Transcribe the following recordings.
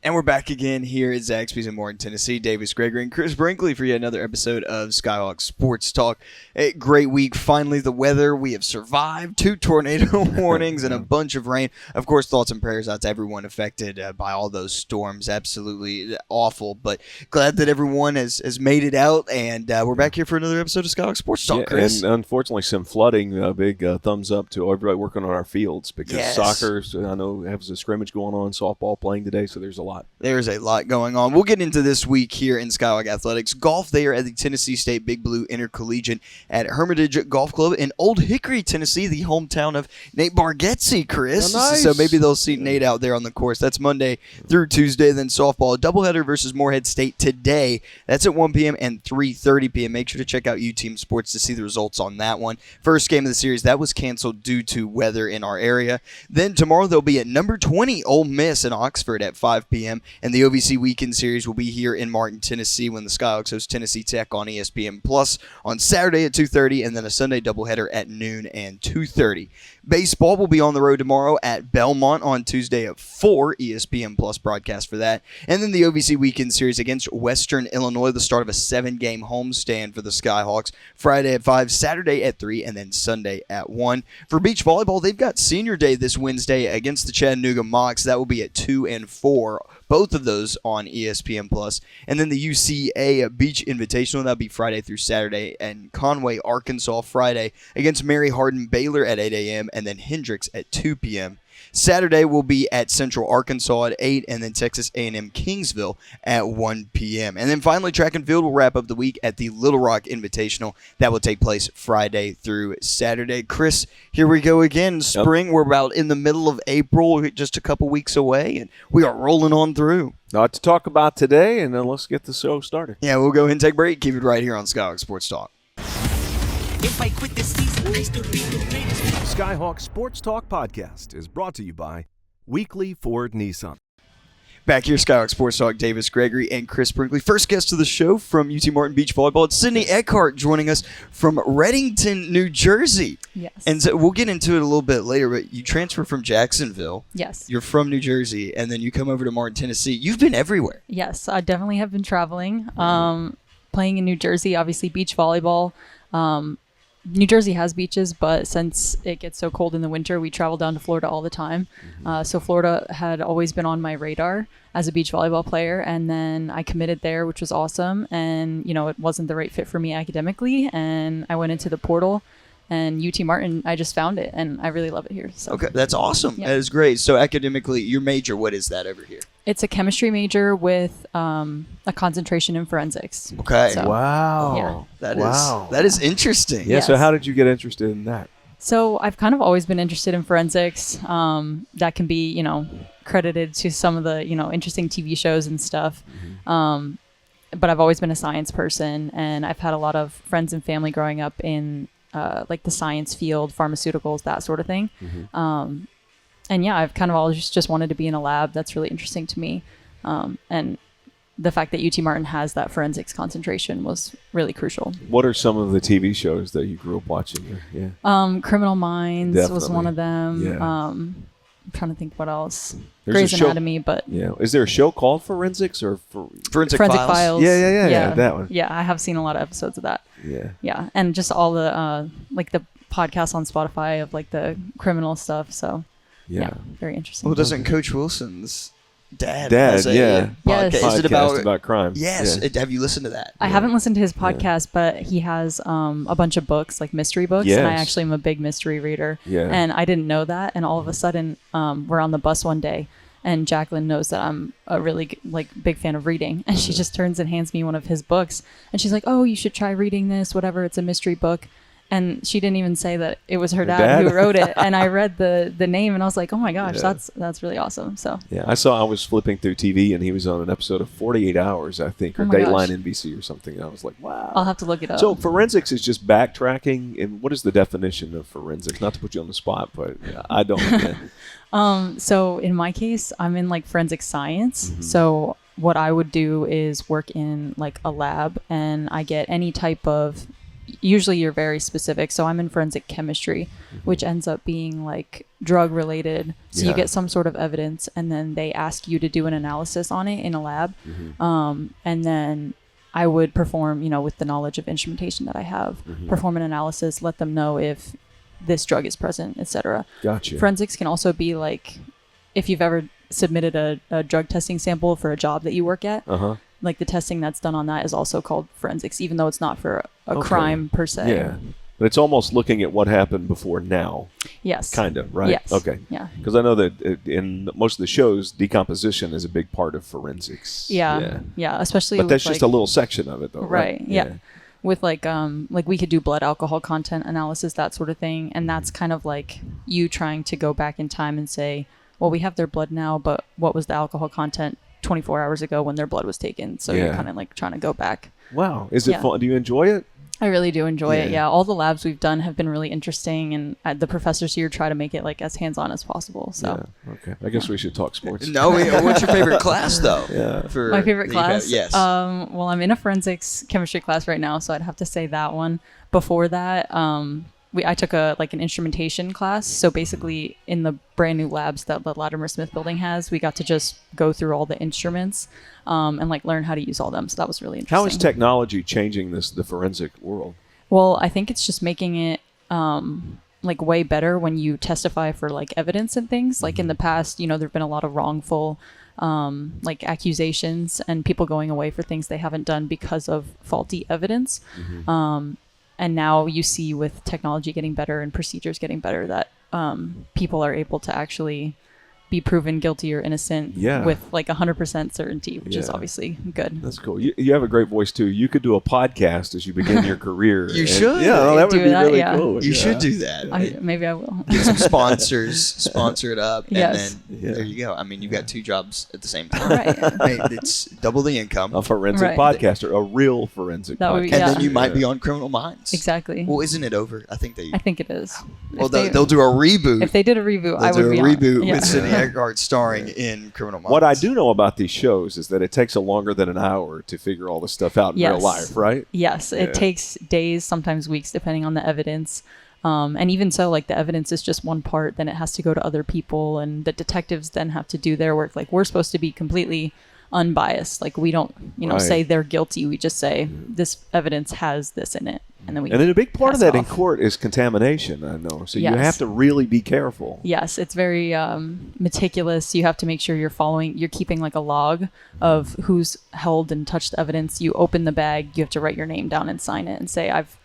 And we're back again here at Zaxby's in Morton, Tennessee. Davis Gregory and Chris Brinkley for yet another episode of Skyhawk Sports Talk. A great week. Finally, the weather. We have survived 2 tornado warnings and a bunch of rain. Of course, thoughts and prayers out to everyone affected by all those storms. Absolutely awful. But glad that everyone has made it out. And we're back here for another episode of Skyhawk Sports Talk, Chris. And unfortunately, some flooding. A big thumbs up to everybody working on our fields because soccer, I know, has a scrimmage going on, softball playing today, so there's a lot. There's a lot going on. We'll get into this week here in Skyhawk Athletics. Golf there at the Tennessee State Big Blue Intercollegiate at Hermitage Golf Club in Old Hickory, Tennessee, the hometown of Nate Bargatze, Chris. Oh, nice. So maybe they'll see Nate out there on the course. That's Monday through Tuesday. Then softball, doubleheader versus Morehead State today. That's at 1 p.m. and 3:30 p.m. Make sure to check out U-Team Sports to see the results on that one. First game of the series, that was canceled due to weather in our area. Then tomorrow they'll be at number 20 Ole Miss in Oxford at 5 p.m. And the OVC Weekend Series will be here in Martin, Tennessee when the Skyhawks host Tennessee Tech on ESPN Plus on Saturday at 2:30 and then a Sunday doubleheader at noon and 2:30. Baseball will be on the road tomorrow at Belmont on Tuesday at 4, ESPN Plus broadcast for that. And then the OVC Weekend Series against Western Illinois, the start of a 7-game homestand for the Skyhawks, Friday at 5, Saturday at 3, and then Sunday at 1. For beach volleyball, they've got Senior Day this Wednesday against the Chattanooga Mocs. That will be at 2 and 4. Both of those on ESPN Plus. And then the UCA Beach Invitational, that'll be Friday through Saturday. And Conway, Arkansas, Friday against Mary Hardin Baylor at 8 a.m. and then Hendricks at 2 p.m. Saturday will be at Central Arkansas at 8 and then Texas A&M Kingsville at 1 p.m. And then finally, track and field will wrap up the week at the Little Rock Invitational. That will take place Friday through Saturday. Chris, here we go again. Spring, We're about in the middle of April, just a couple weeks away, and we are rolling on through. Lot to talk about today, and then let's get the show started. Yeah, we'll go ahead and take a break. Keep it right here on Skyhawk Sports Talk. If I quit this season, I still be the greatest. Skyhawk Sports Talk Podcast is brought to you by Weekly Ford Nissan. Back here, Skyhawk Sports Talk, Davis Gregory and Chris Brinkley. First guest of the show from UT Martin Beach Volleyball. It's Sydney Eckhart joining us from Reddington, New Jersey. Yes. And so we'll get into it a little bit later, but you transfer from Jacksonville. Yes. You're from New Jersey, and then you come over to Martin, Tennessee. You've been everywhere. Yes, I definitely have been traveling. Playing in New Jersey, obviously beach volleyball. New Jersey has beaches, but since it gets so cold in the winter, we travel down to Florida all the time. So Florida had always been on my radar as a beach volleyball player, and then I committed there, which was awesome. And, it wasn't the right fit for me academically, and I went into the portal. And UT Martin, I just found it, and I really love it here. So. Okay, that's awesome. Yeah. That is great. So academically, your major, what is that over here? It's a chemistry major with a concentration in forensics. Okay. So, Wow. yeah. That is interesting. Yeah, Yes. so how did you get interested in that? So I've kind of always been interested in forensics. That can be, credited to some of the, interesting TV shows and stuff. But I've always been a science person, and I've had a lot of friends and family growing up in like the science field, pharmaceuticals, that sort of thing. And yeah, I've kind of always just wanted to be in a lab. That's really interesting to me. And the fact that UT Martin has that forensics concentration was really crucial. What are some of the TV shows that you grew up watching? Yeah. Criminal Minds was Definitely. one of them. Yeah. I'm trying to think what else. There's Grey's a show- Anatomy, but Yeah. Is there a show called Forensics or Forensic Forensic Files. Files. Yeah, that one. Yeah, I have seen a lot of episodes of that. Yeah. Yeah, and just all the like the podcasts on Spotify of like the criminal stuff. So Yeah. very interesting. Well, doesn't Coach Wilson's dad Dad, has a yeah. podcast? Yes. Is it Podcast about crime? Yes. Yeah. Have you listened to that? I haven't listened to his podcast, but he has a bunch of books, like mystery books, and I Yes. actually am a big mystery reader. Yeah. And I didn't know that, and all of a sudden, we're on the bus one day, and Jacqueline knows that I'm a really big fan of reading, and she just turns and hands me one of his books, and she's like, "Oh, you should try reading this, whatever. It's a mystery book." And she didn't even say that it was her dad who wrote it. And I read the name, and I was like, "Oh my gosh, Yeah. that's really awesome." So Yeah, I was flipping through TV, and he was on an episode of 48 Hours, I think, or Oh my Dateline gosh. NBC or something. And I was like, wow. I'll have to look it up. So forensics is just backtracking, and what is the definition of forensics? Not to put you on the spot, but I don't. So in my case, I'm in forensic science. So what I would do is work in a lab, and I get any type of usually you're very specific. So I'm in forensic chemistry, which ends up being like drug related. So you get some sort of evidence, and then they ask you to do an analysis on it in a lab. And then I would perform, with the knowledge of instrumentation that I have, perform an analysis, let them know if this drug is present, etc. Gotcha. Forensics can also be like, if you've ever submitted a drug testing sample for a job that you work at, like the testing that's done on that is also called forensics, even though it's not for a crime per se. Yeah. But it's almost looking at what happened before now. Yes. Kind of, right? Yes. Okay. Yeah. Because I know that in most of the shows, decomposition is a big part of forensics. Yeah. Especially But with that's just a little section of it, though, right? Yeah. With like we could do blood alcohol content analysis, that sort of thing. And that's kind of like you trying to go back in time and say, well, we have their blood now, but what was the alcohol content 24 hours ago when their blood was taken? So you're kind of like trying to go back. Wow. Is it fun? Do you enjoy it? I really do enjoy it. Yeah. All the labs we've done have been really interesting, and the professors here try to make it like as hands-on as possible. So Okay. I guess we should talk sports. No, what's your favorite class though? Yeah. My favorite class? Yes. Well, I'm in a forensics chemistry class right now, so I'd have to say that one. Before that, I took an instrumentation class. So basically, in the brand new labs that the Latimer Smith building has, we got to just go through all the instruments and learn how to use all them. So that was really interesting. How is technology changing the forensic world? Well, I think it's just making it way better when you testify for evidence and things. Like in the past, there've been a lot of wrongful accusations and people going away for things they haven't done because of faulty evidence. And now you see with technology getting better and procedures getting better that people are able to actually be proven guilty or innocent with 100% certainty, which is obviously good. That's cool. You have a great voice too. You could do a podcast as you begin your career. You should. Yeah, that would be really yeah. cool. You should do that. Maybe I will. Get some sponsors, sponsor it up, Yes. and then there you go. I mean, you've got two jobs at the same time. Right. Hey, it's double the income. A forensic Right. podcaster, a real forensic That podcaster. would be- And Yeah. then you might be on Criminal Minds. Exactly. Well, isn't it over? I think I think it is. Well, If they- they'll do a reboot. If they did a reboot, I They'll would do be a on it. reboot Yeah. with Sidney Eckhart starring in Criminal Minds. What I do know about these shows is that it takes a longer than an hour to figure all this stuff out in real Yes. life, right? Yes, Yeah. it takes days, sometimes weeks, depending on the evidence. And even so, the evidence is just one part, then it has to go to other people, and the detectives then have to do their work. We're supposed to be completely unbiased. We don't, Right. say they're guilty. We just say this evidence has this in it, and then we. And then a big part of pass it that in off. court is contamination, I know. So you Yes. have to really be careful. Yes, it's very meticulous. You have to make sure you're keeping a log of who's held and touched the evidence. You open the bag, you have to write your name down and sign it and say, I've,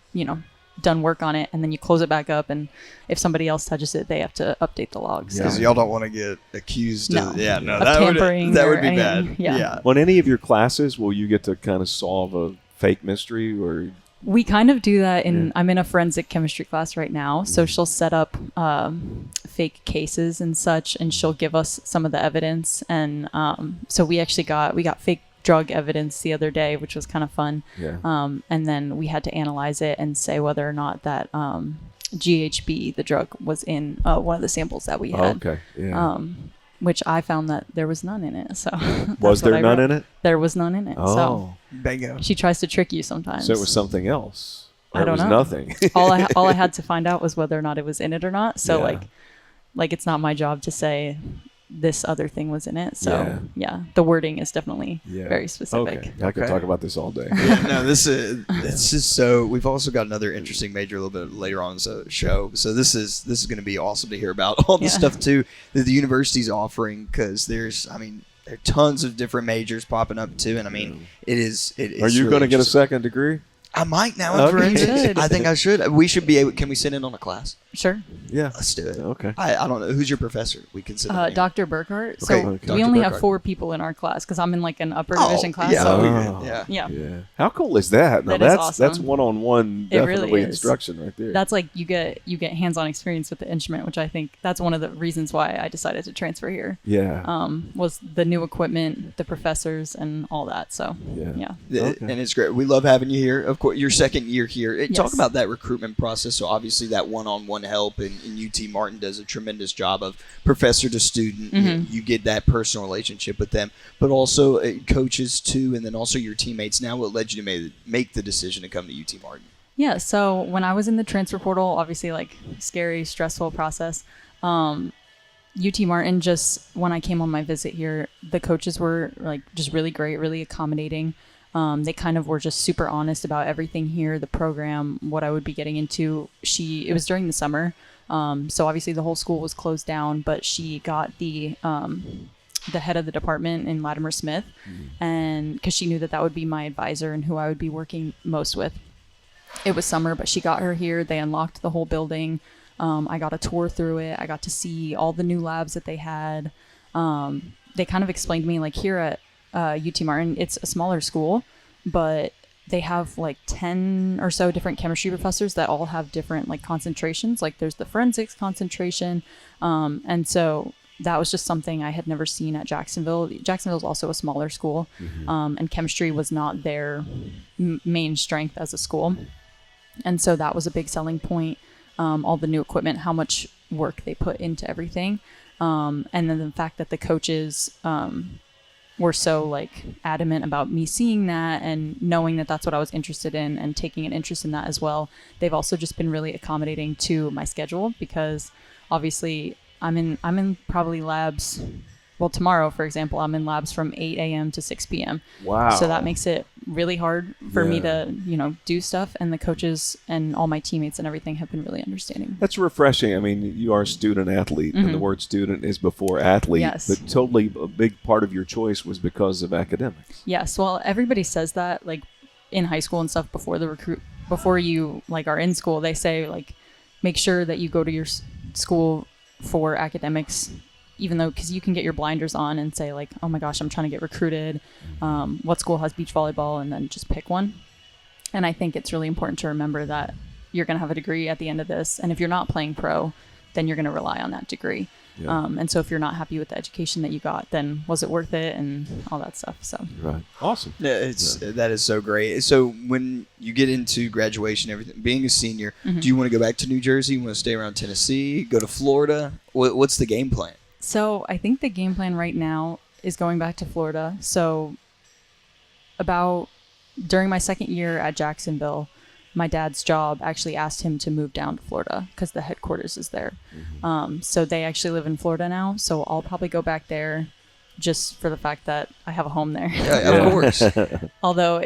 done work on it. And then you close it back up. And if somebody else touches it, they have to update the logs. Yeah. Because y'all don't want to get accused No. of that tampering that or would be anything. bad. Yeah. On any of your classes, will you get to kind of solve a fake mystery or We kind of do that Yeah. I'm in a forensic chemistry class right now. So she'll set up fake cases and such, and she'll give us some of the evidence. And so we actually got fake drug evidence the other day, which was kind of fun. Yeah. And then we had to analyze it and say whether or not that GHB, the drug, was in one of the samples that we had. okay. Yeah. Which I found that there was none in it. So Was there none in it? There was none in it. So Oh. Bingo. she tries to trick you sometimes. So it was something else. Or I don't it was know. nothing. all I had to find out was whether or not it was in it or not. So Yeah. it's not my job to say this other thing was in it. So yeah, the wording is definitely very specific. Okay. I could talk about this all day. Yeah, no, this is so. We've also got another interesting major a little bit later on in the show. So this is going to be awesome to hear about all the Yeah. stuff too that the university's offering, because there are tons of different majors popping up too, and it is. Are you really going to get a interesting. second degree? I might now in Okay. forensics. You should. I think I should. We should be able. Can we sit in on a class? Sure. Yeah. Let's do it. Okay. I don't know who's your professor. We can sit. in. Dr. Burkhart. Okay, So Dr. we only have Burkhart. 4 people in our class because I'm in an upper Oh, division class. yeah. So Oh. Yeah. yeah. Yeah. How cool is that? Now That is that's awesome. one-on-one It really definitely is. instruction right there. That's you get hands-on experience with the instrument, which I think that's one of the reasons why I decided to transfer here. yeah. Was the new equipment, the professors, and all that. So Yeah. yeah. Okay. And it's great. We love having you here. Of course, your second year here. Talk Yes. about that recruitment process. So obviously that one-on-one help, and UT Martin does a tremendous job of professor to student. Mm-hmm. You get that personal relationship with them, but also coaches too, and then also your teammates. Now, what led you to make the decision to come to UT Martin? Yeah, so when I was in the transfer portal, obviously like scary, stressful process. UT Martin, just when I came on my visit here, the coaches were like just really great, really accommodating. They kind of were just super honest about everything here, the program, what I would be getting into. It was during the summer, so obviously the whole school was closed down, but she got the head of the department in Latimer Smith, and because she knew that would be my advisor and who I would be working most with. It was summer, but she got her here. They unlocked the whole building. I got a tour through it. I got to see all the new labs that they had. They kind of explained to me, like, here at UT Martin, it's a smaller school, but they have like 10 or so different chemistry professors that all have different like concentrations. Like there's the forensics concentration. And so that was just something I had never seen at Jacksonville. Jacksonville is also a smaller school, and chemistry was not their main strength as a school. And so that was a big selling point. All the new equipment, how much work they put into everything. And then the fact that the coaches were so like adamant about me seeing that and knowing that that's what I was interested in and taking an interest in that as well. They've also just been really accommodating to my schedule, because obviously I'm in probably labs. Well, tomorrow, for example, I'm in labs from 8 a.m. to 6 p.m. Wow. So that makes it really hard for me to, do stuff. And the coaches and all my teammates and everything have been really understanding. That's refreshing. I mean, you are a student athlete, and the word student is before athlete. Yes. But totally a big part of your choice was because of academics. Yes. Well, everybody says that, like, in high school and stuff before you, like, are in school, they say, like, make sure that you go to your school for academics, even though, because you can get your blinders on and say like, oh my gosh, I'm trying to get recruited. What school has beach volleyball? And then just pick one. And I think it's really important to remember that you're going to have a degree at the end of this. And if you're not playing pro, then you're going to rely on that degree. Yeah. And so if you're not happy with the education that you got, then was it worth it and all that stuff. So right. Awesome. Yeah, that is so great. So when you get into graduation, everything, being a senior, do you want to go back to New Jersey? You want to stay around Tennessee, go to Florida? What's the game plan? So I think the game plan right now is going back to Florida. So during my second year at Jacksonville, my dad's job actually asked him to move down to Florida because the headquarters is there. So they actually live in Florida now. So I'll probably go back there just for the fact that I have a home there. Yeah, of course. Although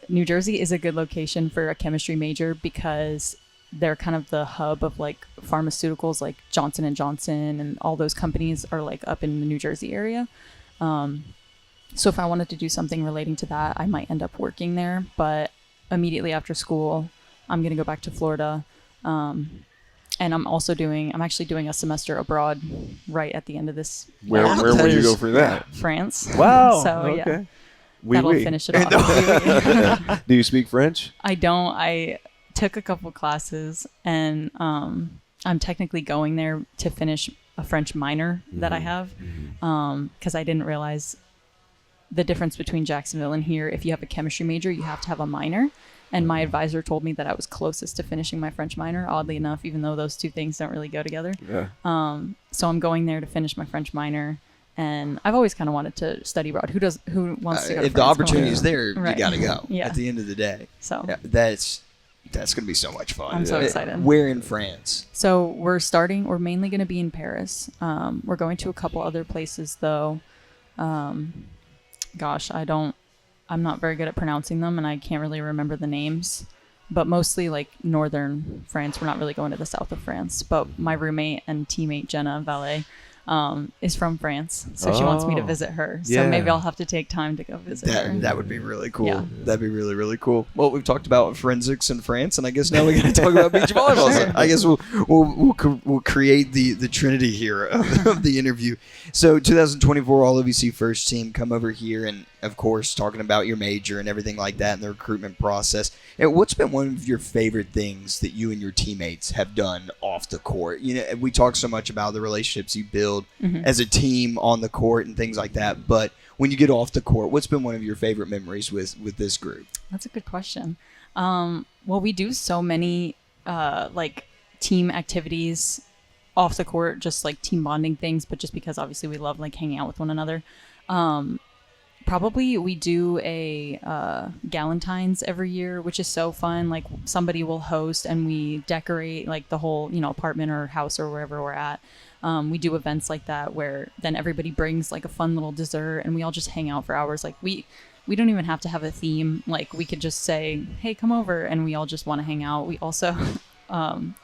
New Jersey is a good location for a chemistry major because they're kind of the hub of like pharmaceuticals, like Johnson & Johnson and all those companies are like up in the New Jersey area. So if I wanted to do something relating to that, I might end up working there. But immediately after school, I'm going to go back to Florida. And I'm actually doing a semester abroad right at the end of this. Where would you go for that? France. Wow. So okay. yeah, that'll finish it off. Do you speak French? I don't. I took a couple classes, and I'm technically going there to finish a French minor that I have, because I didn't realize the difference between Jacksonville and here. If you have a chemistry major, you have to have a minor. And my advisor told me that I was closest to finishing my French minor, oddly enough, even though those two things don't really go together. Yeah. So I'm going there to finish my French minor. And I've always kind of wanted to study abroad. Who wants to go to if France? the opportunity is there, Right. you got to go. Yeah. At the end of the day. So yeah, that's going to be so much fun. I'm so excited. Where in France? So we're mainly going to be in Paris. We're going to a couple other places though. I'm not very good at pronouncing them, and I can't really remember the names, but mostly like northern France. We're not really going to the south of France, but my roommate and teammate Jenna Valet is from France, so she wants me to visit her. So maybe I'll have to take time to go visit her. That would be really cool. Yeah. That'd be really, really cool. Well, we've talked about forensics in France, and I guess now we're going to talk about beach volleyball. Sure. So I guess we'll create the trinity here of the interview. So 2024 All OVC first team come over here, and of course talking about your major and everything like that and the recruitment process. And what's been one of your favorite things that you and your teammates have done off the court? You know, we talk so much about the relationships you build as a team on the court and things like that, but when you get off the court, what's been one of your favorite memories with this group? That's a good question. Well, we do so many like team activities off the court, just like team bonding things, but just because obviously we love like hanging out with one another. Probably we do a Galentine's every year, which is so fun. Like somebody will host and we decorate like the whole, apartment or house or wherever we're at. We do events like that where then everybody brings like a fun little dessert and we all just hang out for hours. Like we don't even have to have a theme. Like we could just say, hey, come over, and we all just want to hang out. We also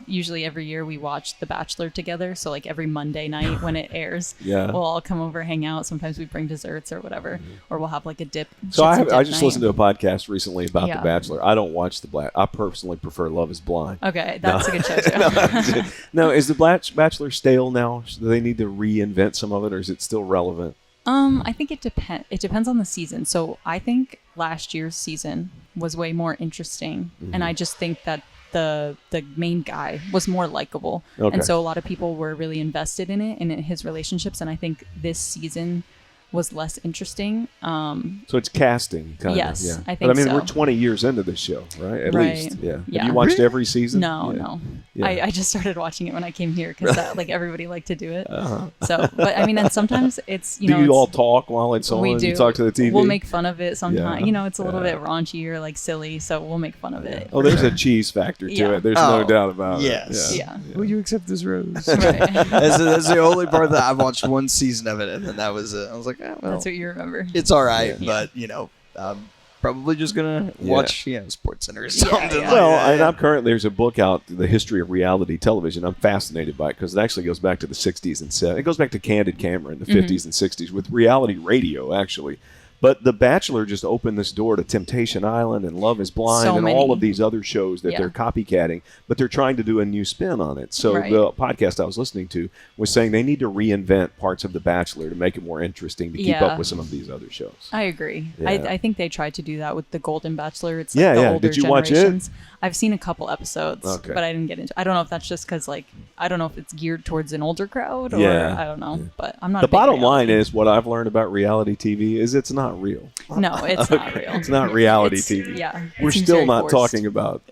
usually every year we watch The Bachelor together. So like every Monday night when it airs, we'll all come over, hang out. Sometimes we bring desserts or whatever, or we'll have like a dip. So I just night. listened to a podcast recently about The Bachelor. I don't watch I personally prefer Love is Blind. Okay, that's a good show too. No, is The Bachelor stale now? Do they need to reinvent some of it, or is it still relevant? I think it depends. It depends on the season. So I think last year's season was way more interesting, and I just think that the main guy was more likable, and so a lot of people were really invested in it and in his relationships. And I think this season was less interesting. So it's casting, kind of. Yes, Yeah. I think But I mean, so. we're 20 years into this show, right? At Right. least, yeah. Yeah. Have you watched every season? No. Yeah. I just started watching it when I came here because like everybody liked to do it. So, but I mean, and sometimes it's Do you all talk while it's on? we do. You talk to the TV? We'll make fun of it sometimes. Yeah. It's a little bit raunchy or like silly, so we'll make fun of it. Oh, there's a cheese factor to Yeah. it. There's no doubt about yes. it. Yeah. Will you accept this rose? Right. That's the only part that I watched one season of it, and then that was it. I was like, well, That's what you remember. it's all right, Yeah. but I'm probably just gonna watch Sports Center or something. yeah. Well, like and that. I'm currently, there's a book out, The History of Reality Television. I'm fascinated by it because it actually goes back to the 60s and 70s. It goes back to candid camera in the 50s and 60s with reality radio, actually. But The Bachelor just opened this door to Temptation Island and Love is Blind So and many. all of these other shows that they're copycatting, but they're trying to do a new spin on it. So Right. the podcast I was listening to was saying they need to reinvent parts of The Bachelor to make it more interesting to keep Yeah. up with some of these other shows. I agree. Yeah. I think they tried to do that with the Golden Bachelor. It's like Yeah, the yeah. older Did you watch it? generations. I've seen a couple episodes, Okay. but I didn't get into. I don't know if that's just because I don't know if it's geared towards an older crowd or Yeah. I don't know. But I'm not. The a big bottom line reality- is what I've learned about reality TV is it's not real. no, it's not real. It's not reality It's- TV. Yeah, it We're seems still very not forced. talking about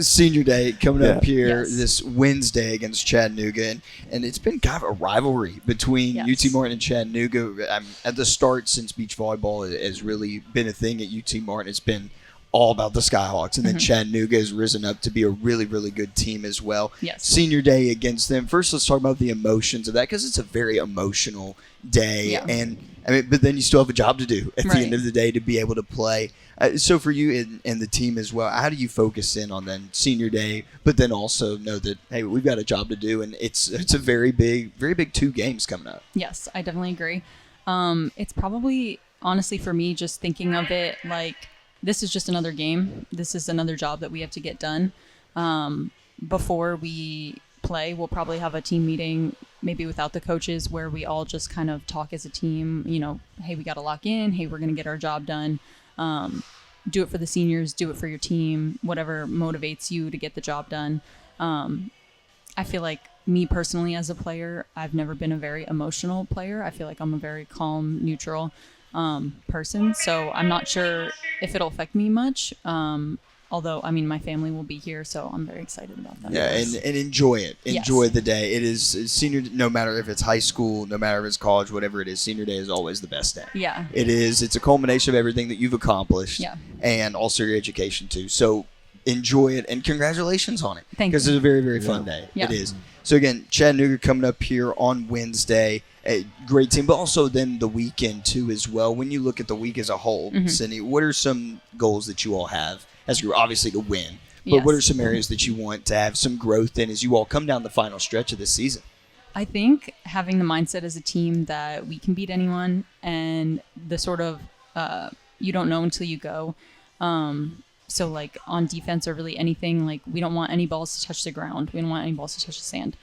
Senior Day coming up here Yes. this Wednesday against Chattanooga, and it's been kind of a rivalry between Yes. UT Martin and Chattanooga. At the start, since beach volleyball has really been a thing at UT Martin, it's been all about the Skyhawks, and then Chattanooga has risen up to be a really, really good team as well. Yes. Senior Day against them. First, let's talk about the emotions of that because it's a very emotional day, Yeah. and I mean, but then you still have a job to do at the Right. end of the day to be able to play. So for you and the team as well, how do you focus in on then Senior Day, but then also know that hey, we've got a job to do, and it's a very big 2 games coming up. Yes, I definitely agree. It's probably honestly for me just thinking of it like this is just another game. This is another job that we have to get done. Before we play, we'll probably have a team meeting, maybe without the coaches, where we all just kind of talk as a team. Hey, we got to lock in. Hey, we're going to get our job done. Do it for the seniors. Do it for your team. Whatever motivates you to get the job done. I feel like me personally as a player, I've never been a very emotional player. I feel like I'm a very calm, neutral person. So I'm not sure if it'll affect me much. Although, I mean, my family will be here, so I'm very excited about that. Yeah, and enjoy it. Yes. Enjoy the day. It is senior. No matter if it's high school, no matter if it's college, whatever it is, Senior Day is always the best day. Yeah. It is. It's a culmination of everything that you've accomplished. Yeah. And also your education too. So enjoy it and congratulations on it. Thank Because you. it's a very, very fun day. Yeah. It is. So again, Chattanooga coming up here on Wednesday. A great team, but also then the weekend too as well. When you look at the week as a whole, Cindy, what are some goals that you all have as you obviously to win? But what are Yes. some areas that you want to have some growth in as you all come down the final stretch of this season? I think having the mindset as a team that we can beat anyone and the sort of you don't know until you go. So like on defense or really anything, like we don't want any balls to touch the ground. We don't want any balls to touch the sand.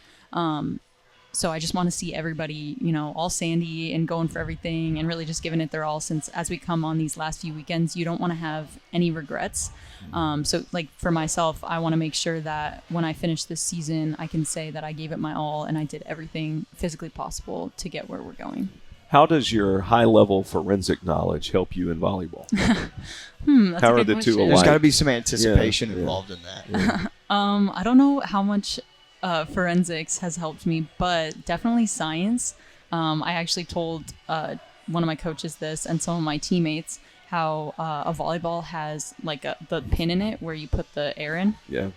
So I just want to see everybody, all sandy and going for everything and really just giving it their all, since as we come on these last few weekends, you don't want to have any regrets. So like for myself, I want to make sure that when I finish this season, I can say that I gave it my all and I did everything physically possible to get where we're going. How does your high-level forensic knowledge help you in volleyball? That's How a are good the two question. alike? There's got to be some anticipation Yeah. involved in that. I don't know how much forensics has helped me, but definitely science. I actually told one of my coaches this and some of my teammates how a volleyball has like the pin in it where you put the air in. Yeah.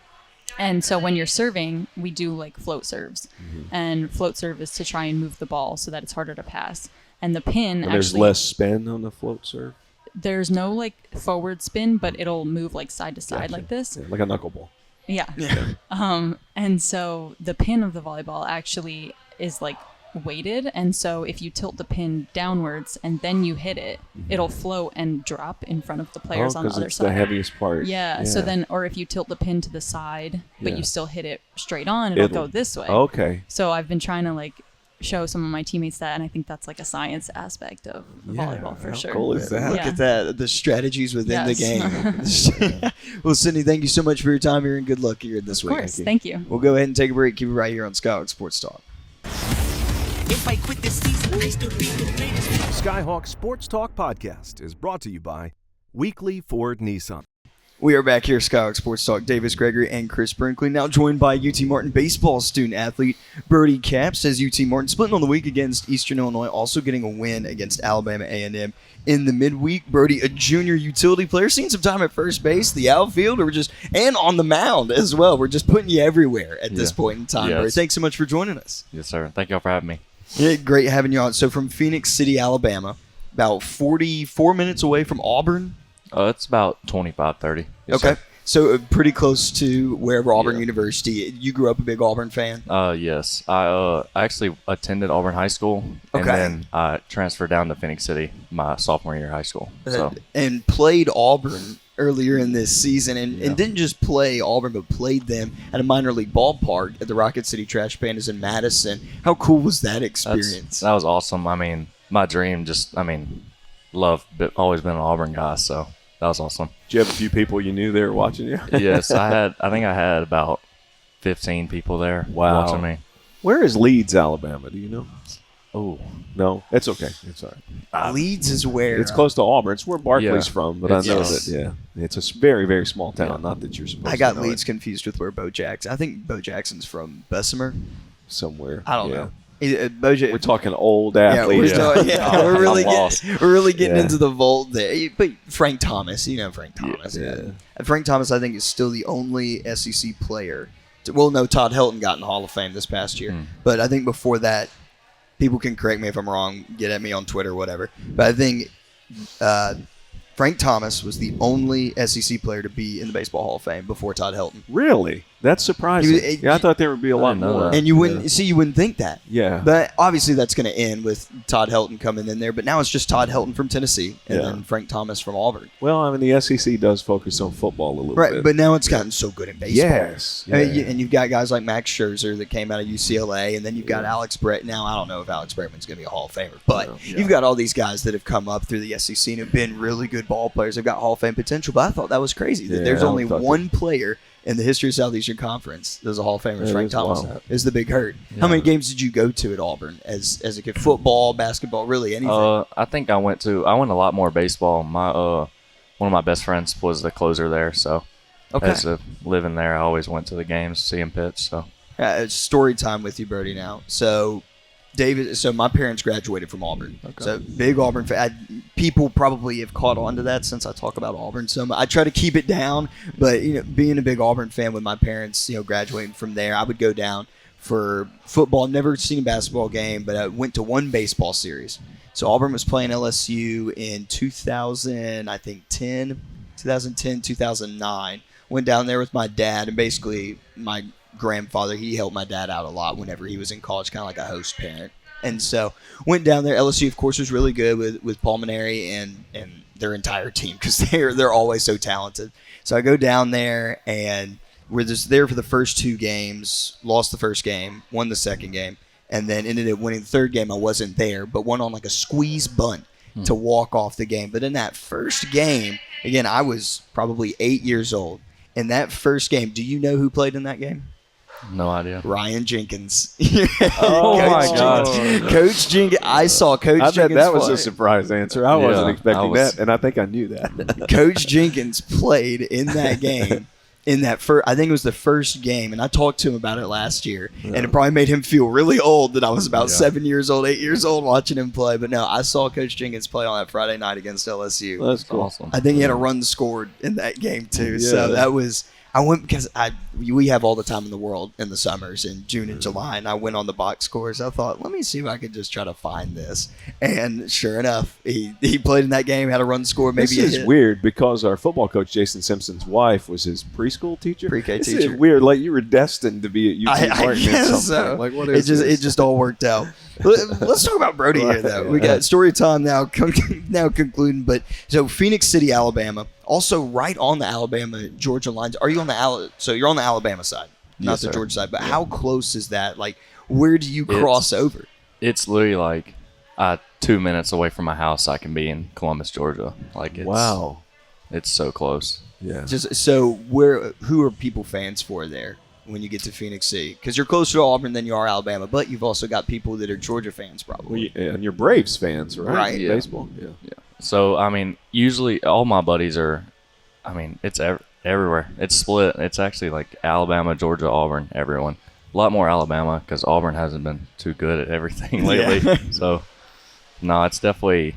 And so when you're serving, we do like float serves. And float serve is to try and move the ball so that it's harder to pass. And the pin And there's actually, less spin on the float serve. there's no like forward spin, but it'll move like side to side Gotcha. like this. Yeah, like a knuckleball. Yeah. And so the pin of the volleyball actually is like weighted, and so if you tilt the pin downwards and then you hit it, it'll float and drop in front of the players on the 'cause other it's side. the heaviest part. Yeah. So then, or if you tilt the pin to the side, but Yeah. you still hit it straight on, it'll go this way. Okay. So I've been trying to like show some of my teammates that, and I think that's like a science aspect of volleyball for How sure. cool is that? Look Yeah. at that, the strategies within the Yes. game. Well, Sydney, thank you so much for your time here, and good luck here this Of week. course. Thank you. We'll go ahead and take a break. Keep it right here on Skyhawk Sports Talk. If I quit this season, I still be the greatest. Skyhawk Sports Talk Podcast is brought to you by Weekly Ford Nissan. We are back here, Skyhawk Sports Talk. Davis Gregory and Chris Brinkley, now joined by UT Martin baseball student athlete Brody Capps, as UT Martin splitting on the week against Eastern Illinois, also getting a win against Alabama A&M in the midweek. Brody, a junior utility player, seen some time at first base, the outfield, and on the mound as well. We're just putting you everywhere at this point in time. Yes. Brody, thanks so much for joining us. Yes, sir. Thank y'all for having me. Yeah, great having you on. So from Phoenix City, Alabama, about 44 minutes away from Auburn. It's about 25, 30. Yes, Okay. sir. So pretty close to wherever Auburn Yeah. University. You grew up a big Auburn fan? Yes. I actually attended Auburn High School, and Okay. then I transferred down to Phoenix City my sophomore year of high school. So And played Auburn earlier in this season, and didn't just play Auburn, but played them at a minor league ballpark at the Rocket City Trash Pandas in Madison. How cool was that experience? that was awesome. I mean, my dream always been an Auburn guy, so that was awesome. Did you have a few people you knew there watching you? Yes, I think I had about 15 people there Wow. watching me. Where is Leeds, Alabama? Do you know? Oh, No, it's okay. It's all right. Leeds is where It's close to Auburn. It's where Barkley's Yeah. from, but I know Yes. that, it's a very, very small town. Not that you're supposed I got to know Leeds it confused with where Bo Jackson. I think Bo Jackson's from Bessemer. somewhere. I don't Yeah. know. We're talking old Yeah, athletes. we're really I'm lost. getting Yeah. into the vault there. But Frank Thomas, you know Frank Thomas. Yeah. Frank Thomas, I think, is still the only SEC player. Well, no, Todd Helton got in the Hall of Fame this past year. But I think before that, people can correct me if I'm wrong, get at me on Twitter, whatever. But I think Frank Thomas was the only SEC player to be in the Baseball Hall of Fame before Todd Helton. Really? That's surprising. He- I thought there would be a lot didn't know more. that. And you wouldn't think that. Yeah. But obviously that's going to end with Todd Helton coming in there. But now it's just Todd Helton from Tennessee and Yeah. then Frank Thomas from Auburn. Well, I mean, the SEC does focus on football a little Right, bit. but now it's gotten so good in baseball. Yes. I mean, Yeah. and you've got guys like Max Scherzer that came out of UCLA, and then you've got Alex Brett. Now, I don't know if Alex Bregman's going to be a Hall of Famer, but you've got all these guys that have come up through the SEC and have been really good ball players. They've got Hall of Fame potential, but I thought that was crazy that Yeah, there's I only thought one player in the history of Southeastern Conference that's a Hall of Famer. It's That Frank is Thomas wild. is the big hurt. How many games did you go to at Auburn as a kid? Football, basketball, really anything? I think I went a lot more baseball. My one of my best friends was the closer there, so Okay. as a living there, I always went to the games, see him pitch. So It's story time with you, Brody, now. So, David, my parents graduated from Auburn. Okay. So, big Auburn fan. People probably have caught on to that since I talk about Auburn so much. I try to keep it down, but, being a big Auburn fan with my parents, graduating from there, I would go down for football. I've never seen a basketball game, but I went to one baseball series. So, Auburn was playing LSU in 2010, 2009. Went down there with my dad, and basically my grandfather, he helped my dad out a lot whenever he was in college, kind of like a host parent. And so went down there. LSU, of course, was really good with Pulmonary and their entire team because they're always so talented. So I go down there, and we're just there for the first two games, lost the first game, won the second game, and then ended up winning the third game. I wasn't there, but won on like a squeeze bunt to walk off the game. But in that first game, again, I was probably 8 years old. In that first game, do you know who played in that game? no idea. Ryan Jenkins. Oh my Coach God. Jenkins. Coach Jenkins. I saw Coach I bet Jenkins that was play. a surprise answer. I wasn't Yeah, expecting I was- that, and I think I knew that. Coach Jenkins played in that game, in that first, I think it was the first game, and I talked to him about it last year, and it probably made him feel really old that I was about 7 years old, 8 years old watching him play. But no, I saw Coach Jenkins play on that Friday night against LSU. That's cool. Awesome. I think he had a run scored in that game too. Yeah. So that was. I went because we have all the time in the world in the summers in June and July, and I went on the box scores. I thought, let me see if I could just try to find this. And sure enough, he played in that game, had a run score, maybe This a is hit. weird because our football coach Jason Simpson's wife was his preschool teacher. Pre-K This teacher. is weird. Like you were destined to be at UT I Martin at guess some so. point. Like what is It just all worked out. Let's talk about Brody here, though. We got story time now. Now concluding, but so Phoenix City, Alabama, also right on the Alabama-Georgia lines. Are you on the So you're on the Alabama side, not Yes, the sir. Georgia side. But how close is that? Like, where do you cross over? It's literally like 2 minutes away from my house. I can be in Columbus, Georgia. Like it's Wow. it's so close. Yeah. Just so who are people fans for there when you get to Phoenix City? Because you're closer to Auburn than you are Alabama, but you've also got people that are Georgia fans probably. And you're Braves fans, right? Right. Yeah. Baseball. Yeah. So I mean, usually all my buddies are. I mean, it's everywhere. It's split. It's actually like Alabama, Georgia, Auburn, everyone. A lot more Alabama because Auburn hasn't been too good at everything lately. So, no, it's definitely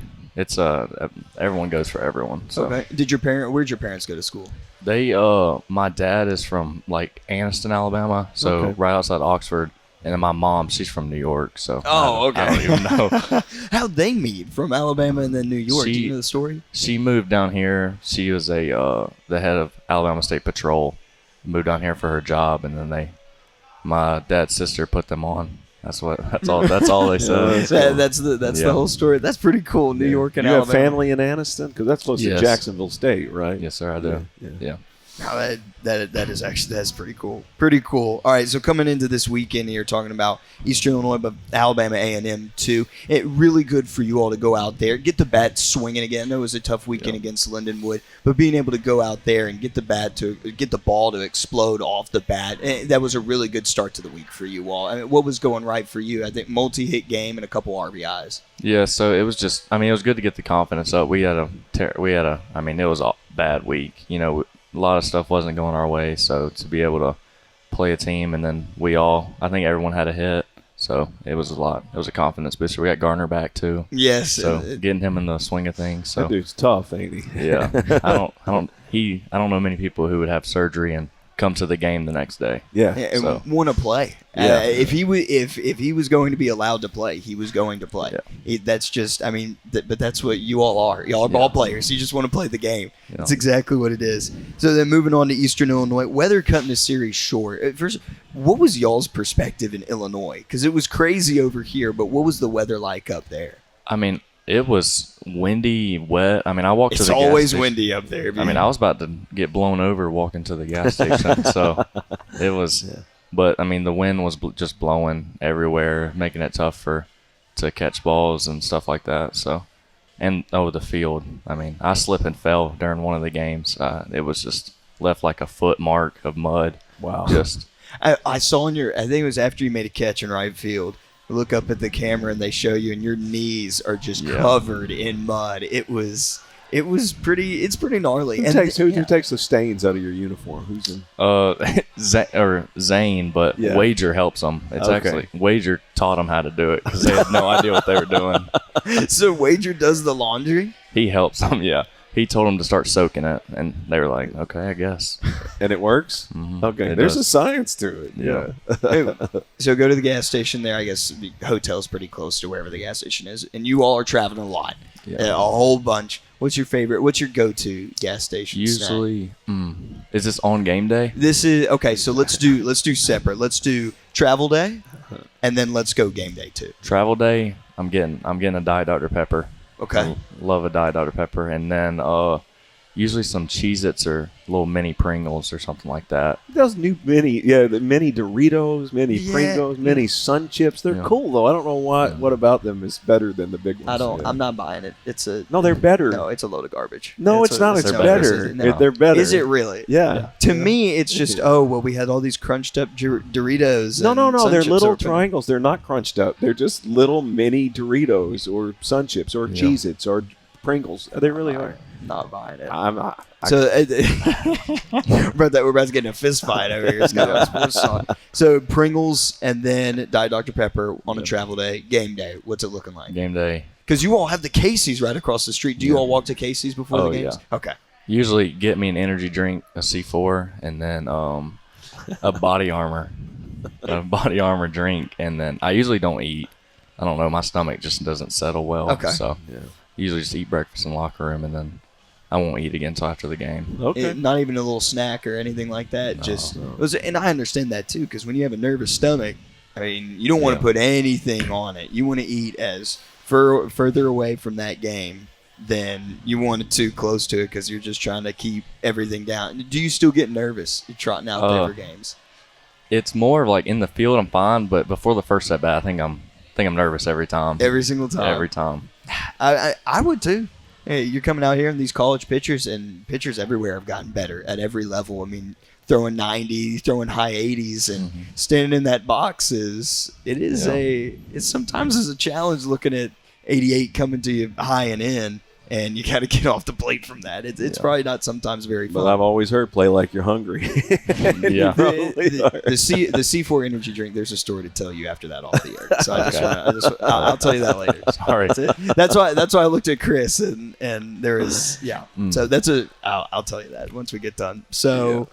everyone goes for everyone. So. Okay. Where'd your parents go to school? They my dad is from like Anniston, Alabama, so Okay. right outside Oxford, and then my mom, she's from New York, so Oh, I don't even know. How'd they meet from Alabama and then New York? Do She- you know the story? She moved down here. She was the head of Alabama State Patrol. Moved down here for her job, and then my dad's sister put them on. That's all they said. That's the Yeah. whole story. That's pretty cool. New York and you Alabama. have family in Anniston? Because that's close Yes. to Jacksonville State, right? Yes, sir, I do. Yeah. No, that's pretty cool. Pretty cool. All right, so coming into this weekend here, talking about Eastern Illinois, but Alabama A&M too. It really good for you all to go out there, get the bat swinging again. I know it was a tough weekend against Lindenwood, but being able to go out there and get the ball to explode off the bat, that was a really good start to the week for you all. I mean, what was going right for you? I think multi-hit game and a couple RBIs. Yeah, so it was just, I mean, it was good to get the confidence up. I mean, it was a bad week. You know, a lot of stuff wasn't going our way, so to be able to play a team, and then I think everyone had a hit, so it was a lot. It was a confidence booster. We got Garner back too, Yes. so getting him in the swing of things. So That dude's tough, ain't he? yeah, I don't know many people who would have surgery and come to the game the next day. Yeah. and So- want to play. Yeah. If he was going to be allowed to play, he was going to play. Yeah. That's just, I mean, but that's what you all are. Y'all are ball players. You just want to play the game. Yeah. That's exactly what it is. So then moving on to Eastern Illinois, weather cutting the series short. First, what was y'all's perspective in Illinois? Because it was crazy over here, but what was the weather like up there? I mean, it was windy, wet. I mean, I walked to It's the gas always station. windy up there. I mean, I was about to get blown over walking to the gas station, so it was. But I mean, the wind was just blowing everywhere, making it tough to catch balls and stuff like that. So, and the field. I mean, I slipped and fell during one of the games. It was just left like a foot mark of mud. Wow. Just I saw I think it was after you made a catch in right field. You look up at the camera and they show you, and your knees are just covered in mud. It's pretty gnarly. Who takes the stains out of your uniform? Who's in? Zane, but Yeah. Wager helps them. It's Okay. actually Wager taught them how to do it because they had no idea what they were doing. So Wager does the laundry? He helps them. Yeah, he told them to start soaking it, and they were like, "Okay, I guess." And it works? Mhm. Okay. It There's does. a science to it. Yeah. So go to the gas station there. I guess the hotel's pretty close to wherever the gas station is. And you all are traveling a lot. Yeah. A whole bunch. What's your favorite? What's your go-to gas station snack? Usually, is this on game day? This is okay. So let's do separate. Let's do travel day, and then let's go game day too. Travel day, I'm getting a Diet Dr Pepper. Okay. Love a Diet Dr Pepper, and then usually some Cheez-Its or little mini Pringles or something like that. Those new the mini Doritos, mini Pringles, mini Sun Chips. They're Yeah. cool though. I don't know what about them is better than the big ones. I don't. Yeah. I'm not buying it. It's a No, they're better. no. It's a load of garbage. No, it's not. It's they're better. No. They're better. Is it really? Yeah. To me, it's just we had all these crunched up Doritos. No, and Sun they're Chips little open. triangles. They're not crunched up. They're just little mini Doritos or Sun Chips or Yeah. Cheez-Its or Pringles. They really are. Not buying it. I'm not. So, we're about to get in a fist fight over here. Skyhawk Sports Talk. So, Pringles and then Diet Dr. Pepper on a travel day, game day. What's it looking like? Game day. Because you all have the Casey's right across the street. Do you all walk to Casey's before the games? Yeah. Okay. Usually get me an energy drink, a C4, and then a body armor drink, and then I usually don't eat. I don't know, my stomach just doesn't settle well. Okay. So usually just eat breakfast in the locker room, and then I won't eat again until after the game. Okay. Not even a little snack or anything like that. And I understand that too, because when you have a nervous stomach, I mean, you don't want to put anything on it. You want to eat as further away from that game than you want it too close to it, because you're just trying to keep everything down. Do you still get nervous trotting out there for games? It's more like in the field I'm fine, but before the first at bat, I think I'm nervous every time. Every single time. Every time. I would too. Hey, you're coming out here, and these college pitchers and pitchers everywhere have gotten better at every level. I mean, throwing 90, throwing high 80s, and standing in that box it's sometimes is a challenge looking at 88 coming to you high and in, and you got to get off the plate from that. It's probably not sometimes very fun. But I've always heard play like you're hungry. Yeah. The C4 energy drink, there's a story to tell you after that off the air. So I'll tell you that later. Sorry. That's why I looked at Chris and there is So I'll tell you that once we get done. So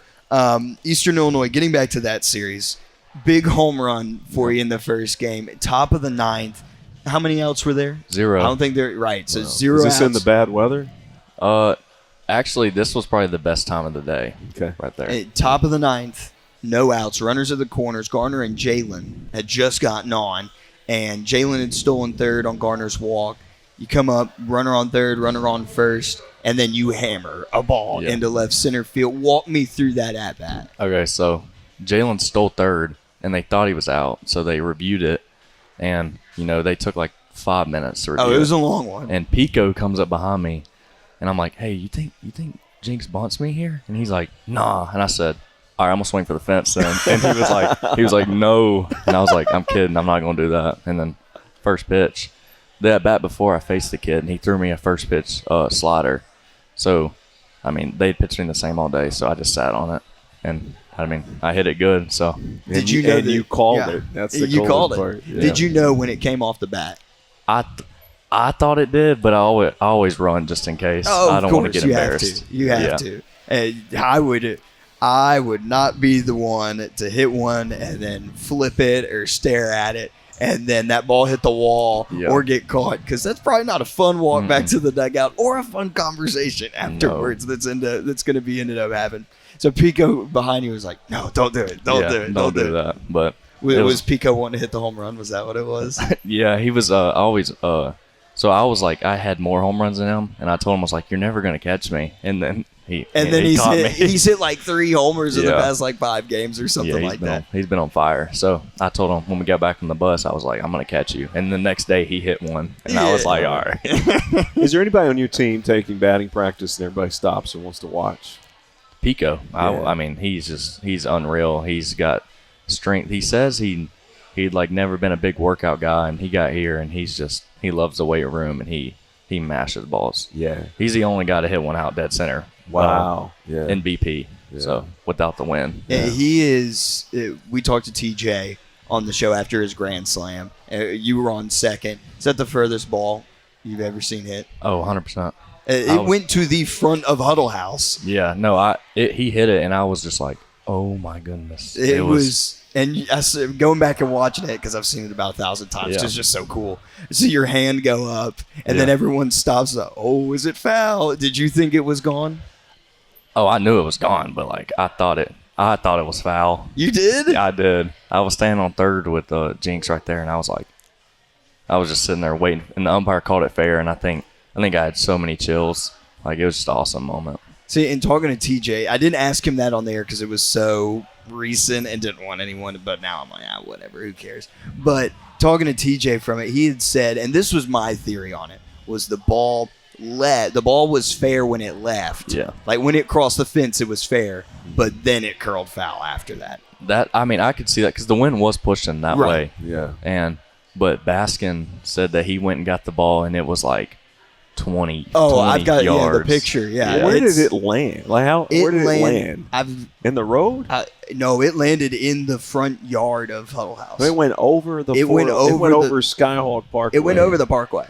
Eastern Illinois, getting back to that series, big home run for you in the first game, top of the ninth. How many outs were there? 0. I don't think they're right. So 0 Is this outs. in the bad weather? Actually, this was probably the best time of the day. Okay. Right there. Top of the ninth, no outs, runners at the corners. Garner and Jalen had just gotten on, and Jalen had stolen third on Garner's walk. You come up, runner on third, runner on first, and then you hammer a ball into left center field. Walk me through that at-bat. Okay, so Jalen stole third, and they thought he was out, so they reviewed it, and, they took like 5 minutes to review it. Oh, it was a long one. And Pico comes up behind me, and I'm like, hey, you think Jinx bunts me here? And he's like, nah. And I said, all right, I'm going to swing for the fence then. And he was like, no. And I was like, I'm kidding. I'm not going to do that. And then first pitch, the at bat before I faced the kid, and he threw me a first pitch slider. So, I mean, they'd pitched me the same all day, so I just sat on it. And, I mean, I hit it good. So Did you know that you called it? That's the you called it. part. Yeah. Did you know when it came off the bat? I thought it did, but I always run just in case. Oh, I don't want to get embarrassed. You have to. And I would not be the one to hit one and then flip it or stare at it, and then that ball hit the wall or get caught, because that's probably not a fun walk back to the dugout or a fun conversation afterwards. That's going to be ended up happening. So Pico behind you was like, no, don't do it. Don't do it. Don't do that. But was Pico wanting to hit the home run? Was that what it was? Yeah, he was always. So I was like, I had more home runs than him, and I told him, I was like, you're never going to catch me. And then he's hit like 3 homers in the past like 5 games or something like that. He's been on fire. So I told him when we got back on the bus, I was like, I'm going to catch you. And the next day he hit one, and I was like, all right. Is there anybody on your team taking batting practice and everybody stops and wants to watch? Pico. I mean, he's unreal. He's got strength. He says he'd like never been a big workout guy, and he got here, and he loves the weight room, and he mashes balls. Yeah. He's the only guy to hit one out dead center. Wow. In BP. Yeah. So without the win. Yeah, he is. We talked to TJ on the show after his grand slam. You were on second. Is that the furthest ball you've ever seen hit? Oh, 100%. It went to the front of Huddle House. Yeah, no, he hit it, and I was just like, oh my goodness. It was, and I said, going back and watching it, because I've seen it about 1,000 times. Yeah. It's just so cool. See your hand go up, and then everyone stops. Like, oh, is it foul? Did you think it was gone? Oh, I knew it was gone, but like I thought it was foul. You did? Yeah, I did. I was standing on third with Jinx right there, and I was just sitting there waiting, and the umpire called it fair, and I think I had so many chills. Like, it was just an awesome moment. See, in talking to TJ, I didn't ask him that on the air because it was so recent and didn't want anyone to, but now I'm like, whatever, who cares? But talking to TJ from it, he had said, and this was my theory on it, was the ball was fair when it left. Yeah. Like, when it crossed the fence, it was fair, but then it curled foul after that. I could see that because the wind was pushing that way. Yeah. But Baskin said that he went and got the ball, and it was like 20. Oh, 20 I've got yards. the picture. Yeah, Where it's- did it land? Like where did it land? In the road? No, it landed in the front yard of Huddle House. It went over the. It went over Skyhawk Parkway. It went over the Parkway.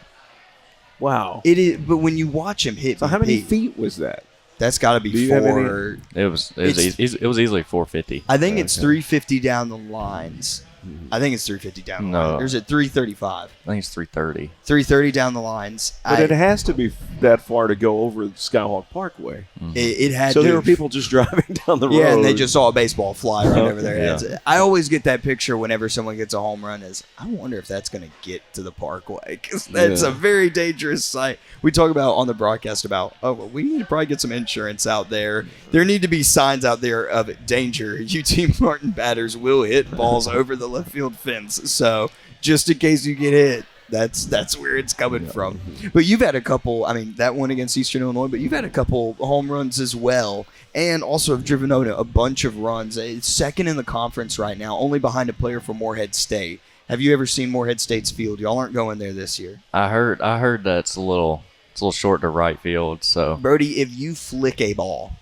Wow. It is, but when you watch him hit, So how many feet was that? That's got to Do be you have any- 4. It was easily 450. I think it's 350 down the lines. I think it's 350 down the No. line. There's at 335. I think it's 330. 330 down the lines. But it has to be that far to go over Skyhawk Parkway. It had So to there were people just driving down the road. Yeah, and they just saw a baseball fly right over their Yeah. heads. I always get that picture whenever someone gets a home run is, I wonder if that's going to get to the Parkway because that's Yeah. a very dangerous sight. We talk about on the broadcast about, we need to probably get some insurance out there. There need to be signs out there of danger. UT Martin batters will hit balls over the left field fence. So just in case you get hit, that's where it's coming from. But you've had a couple, that one against Eastern Illinois, but you've had a couple home runs as well, and also have driven out a bunch of runs. It's second in the conference right now, only behind a player from Morehead State. Have you ever seen Morehead State's field? Y'all aren't going there this year. I heard that it's a little short to right field. So Brody, if you flick a ball,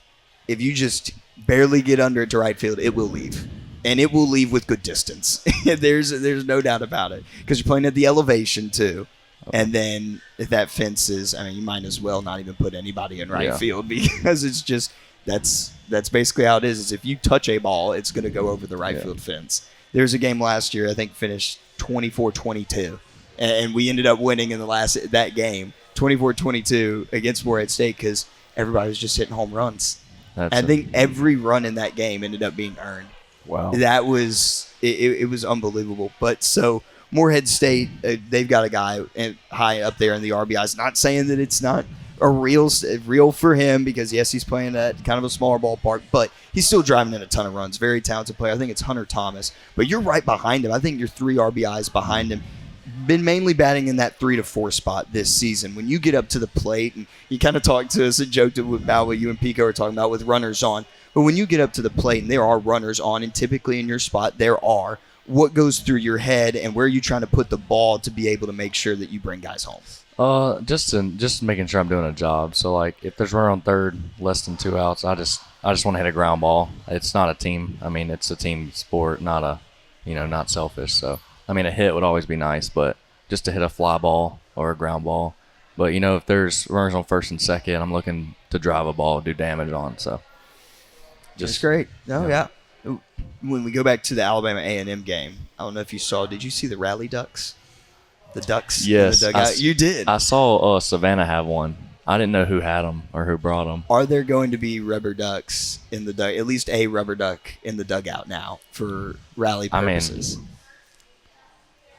if you just barely get under it to right field, it will leave. And it will leave with good distance. There's no doubt about it. Because you're playing at the elevation, too. And then if that fence is, you might as well not even put anybody in right field because it's just, that's basically how it is if you touch a ball, it's going to go over the right field fence. There was a game last year, I think finished 24-22. And we ended up winning in that game, 24-22 against Morehead State because everybody was just hitting home runs. I think every run in that game ended up being earned. Wow. That was it was unbelievable. But so Morehead State, they've got a guy high up there in the RBIs. Not saying that it's not a real for him because yes, he's playing at kind of a smaller ballpark, but he's still driving in a ton of runs. Very talented player. I think it's Hunter Thomas, but you're right behind him. I think you're 3 RBIs behind him. Been mainly batting in that 3 to 4 spot this season. When you get up to the plate, and you kind of talked to us and joked about what you and Pico were talking about with runners on. But when you get up to the plate and there are runners on, and typically in your spot there are, what goes through your head and where are you trying to put the ball to be able to make sure that you bring guys home? Just making sure I'm doing a job. So like if there's runner on third, less than 2 outs, I just want to hit a ground ball. It's not a team. It's a team sport, not not selfish. So a hit would always be nice, but just to hit a fly ball or a ground ball. But if there's runners on first and second, I'm looking to drive a ball, do damage on. So. That's great. Yeah. When we go back to the Alabama A&M game, I don't know if you saw. Did you see the rally ducks? The ducks. Yes, in the dugout? You did. I saw Savannah have one. I didn't know who had them or who brought them. Are there going to be rubber ducks in the dugout? At least a rubber duck in the dugout now for rally purposes.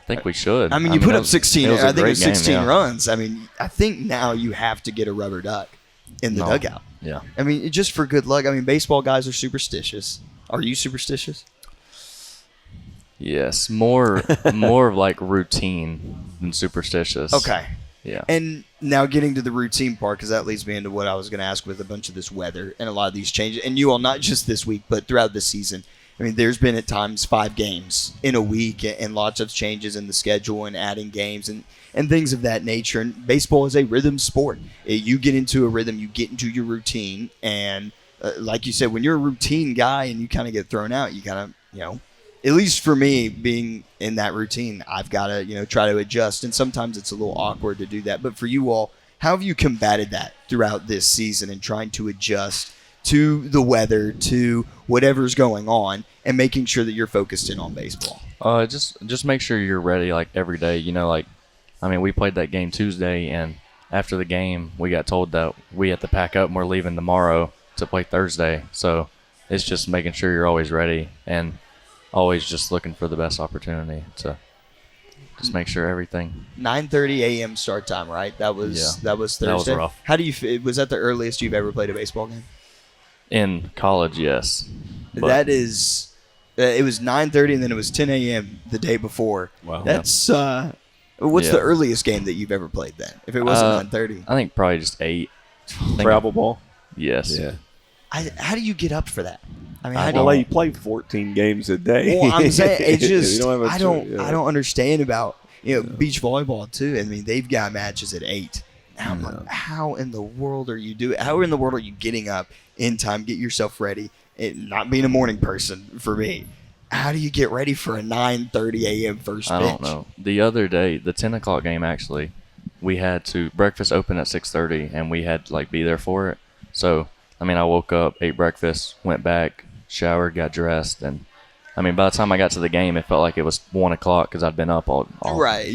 I think we should. You put up 16. I think it was 16 game, yeah. runs. I think now you have to get a rubber duck in the dugout. Yeah. Just for good luck. Baseball guys are superstitious. Are you superstitious? Yes, more of like routine than superstitious. Okay. Yeah. And now getting to the routine part, because that leads me into what I was going to ask with a bunch of this weather and a lot of these changes. And you all, not just this week, but throughout the season. There's been at times 5 games in a week and lots of changes in the schedule and adding games and things of that nature. And baseball is a rhythm sport. You get into a rhythm, you get into your routine. And like you said, when you're a routine guy and you kind of get thrown out, you kind of, at least for me, being in that routine, I've got to, try to adjust. And sometimes it's a little awkward to do that. But for you all, how have you combated that throughout this season and trying to adjust to the weather, to whatever's going on, and making sure that you're focused in on baseball? Just make sure you're ready like every day. We played that game Tuesday, and after the game, we got told that we had to pack up and we're leaving tomorrow to play Thursday. So it's just making sure you're always ready and always just looking for the best opportunity to just make sure everything. 9:30 a.m. start time, right? That was Thursday. That was rough. How do you? Was that the earliest you've ever played a baseball game? In college, yes. But That is, it was 9:30 and then it was 10 a.m. the day before. Wow. That's what's the earliest game that you've ever played then? If it wasn't 9:30, I think probably just 8. Travel ball? Yes. Yeah. how do you get up for that? You play 14 games a day. Well, I'm saying it's You just don't have I don't understand about beach volleyball too. They've got matches at 8. I'm like, how in the world are you doing? How in the world are you getting up in time, get yourself ready? And not being a morning person for me, how do you get ready for a 9:30 a.m. first pitch? I don't know. The other day, the 10 o'clock game, actually, we had to breakfast open at 6:30, and we had to like be there for it. So, I mean, I woke up, ate breakfast, went back, showered, got dressed, and I mean, by the time I got to the game, it felt like it was 1 o'clock because I'd been up all right.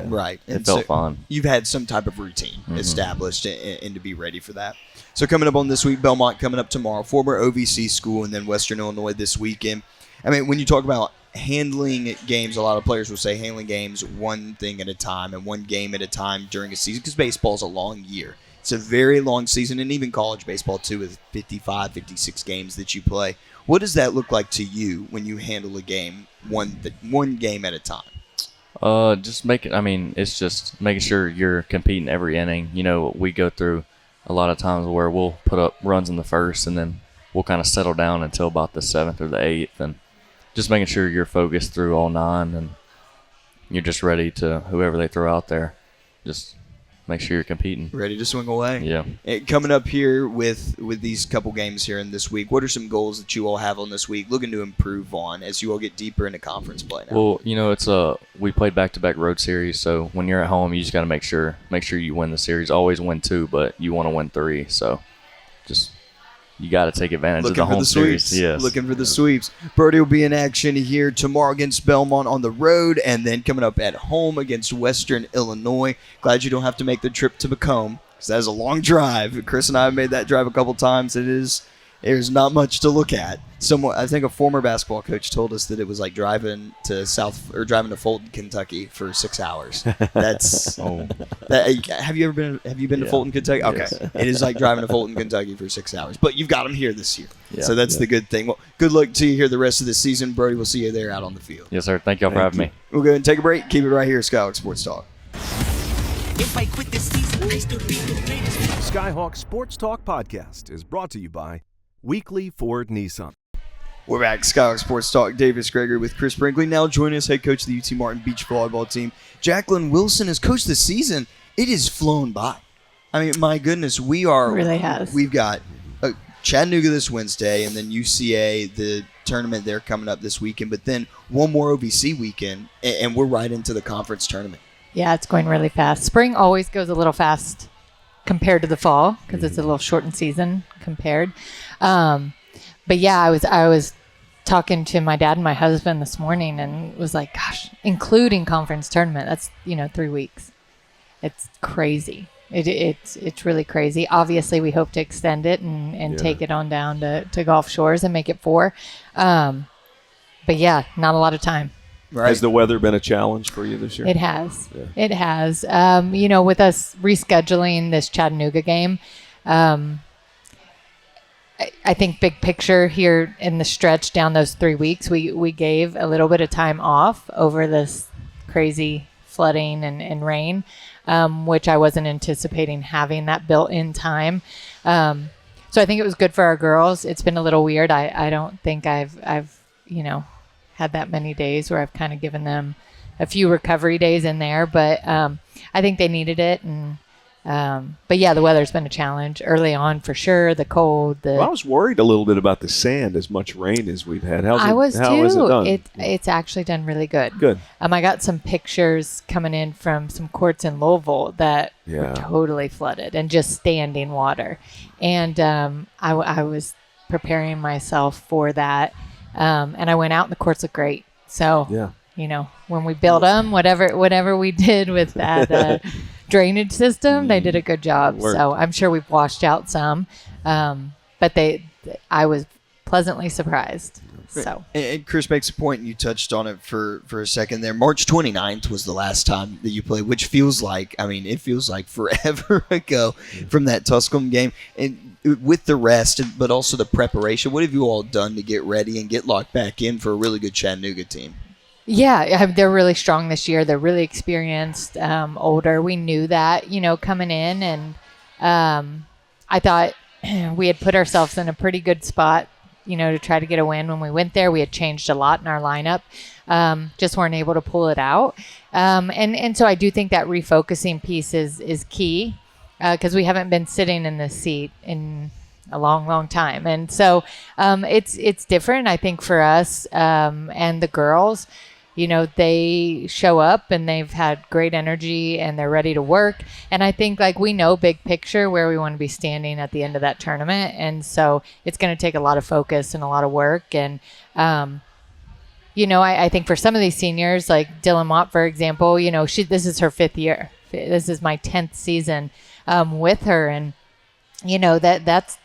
Right. It And felt fun. You've had some type of routine established and to be ready for that. So coming up on this week, Belmont coming up tomorrow, former OVC school, and then Western Illinois this weekend. I mean, when you talk about handling games, a lot of players will say handling games one thing at a time and one game at a time during a season because baseball is a long year. It's a very long season, and even college baseball, too, with 55, 56 games that you play. What does that look like to you when you handle a game one game at a time? It's just making sure you're competing every inning. You know, we go through a lot of times where we'll put up runs in the first, and then we'll kind of settle down until about the 7th or the 8th, and just making sure you're focused through all 9, and you're just ready to whoever they throw out there. Just make sure you're competing. Ready to swing away? Yeah. Coming up here with these couple games here in this week, what are some goals that you all have on this week, looking to improve on as you all get deeper into conference play now? Well, you know, we played back-to-back road series, so when you're at home, you just got to make sure you win the series. Always win 2, but you want to win 3, so just you got to take advantage of the home series. Yes. Looking for the sweeps. Brody will be in action here tomorrow against Belmont on the road, and then coming up at home against Western Illinois. Glad you don't have to make the trip to Macomb, because that is a long drive. Chris and I have made that drive a couple times. There's not much to look at. I think a former basketball coach told us that it was like driving to Fulton, Kentucky for 6 hours. That's have you been to Fulton, Kentucky? Okay. Yes. It is like driving to Fulton, Kentucky for 6 hours. But you've got them here this year. Yeah. So that's the good thing. Well, good luck to you here the rest of the season. Brody, we'll see you there out on the field. Yes, sir. Thank y'all for having me. We'll go ahead and take a break. Keep it right here, Skyhawk Sports Talk. If I quit this season, I still be the greatest. Skyhawk Sports Talk Podcast is brought to you by Weekly Ford Nissan. We're back, Skyhawk Sports Talk. Davis Gregory with Chris Brinkley. Now joining us, head coach of the UT Martin Beach volleyball team. Jacqueline Wilson has coached the season. It has flown by. I mean, my goodness, It really has. We've got Chattanooga this Wednesday, and then UCA, the tournament there coming up this weekend, but then one more OVC weekend, and we're right into the conference tournament. Yeah, it's going really fast. Spring always goes a little fast compared to the fall because it's a little shortened season compared. But yeah, I was talking to my dad and my husband this morning and was like, gosh, including conference tournament, that's 3 weeks. It's crazy. It's really crazy. Obviously, we hope to extend it and take it on down to Gulf Shores and make it 4. But yeah, not a lot of time. Right. Has the weather been a challenge for you this year? It has. Yeah. It has. With us rescheduling this Chattanooga game, I think big picture here in the stretch down those 3 weeks, we gave a little bit of time off over this crazy flooding and rain, which I wasn't anticipating having that built-in time. So I think it was good for our girls. It's been a little weird. I don't think I've had that many days where I've kind of given them a few recovery days in there, but I think they needed it. And but yeah, the weather's been a challenge early on for sure. The cold. Well, I was worried a little bit about the sand, as much rain as we've had. How is it done? It's actually done really good. Good. I got some pictures coming in from some courts in Louisville that were totally flooded and just standing water. And I was preparing myself for that. And I went out and the courts look great. So, when we built them, whatever we did with that drainage system, they did a good job. So I'm sure we've washed out some, but I was pleasantly surprised. So, and Chris makes a point, and you touched on it for a second there. March 29th was the last time that you played, which feels like forever ago from that Tusculum game. And with the rest, but also the preparation, what have you all done to get ready and get locked back in for a really good Chattanooga team? Yeah, they're really strong this year. They're really experienced, older. We knew that, coming in, and I thought we had put ourselves in a pretty good spot, to try to get a win when we went there. We had changed a lot in our lineup, just weren't able to pull it out. And so I do think that refocusing piece is key. because we haven't been sitting in this seat in a long, long time. And so it's different, I think, for us and the girls. You know, they show up and they've had great energy and they're ready to work. And I think, like, we know big picture where we want to be standing at the end of that tournament. And so it's going to take a lot of focus and a lot of work. And, you know, I think for some of these seniors, like Dylan Mott, for example, you know, this is her 5th year. This is my 10th season with her. And, you know, that's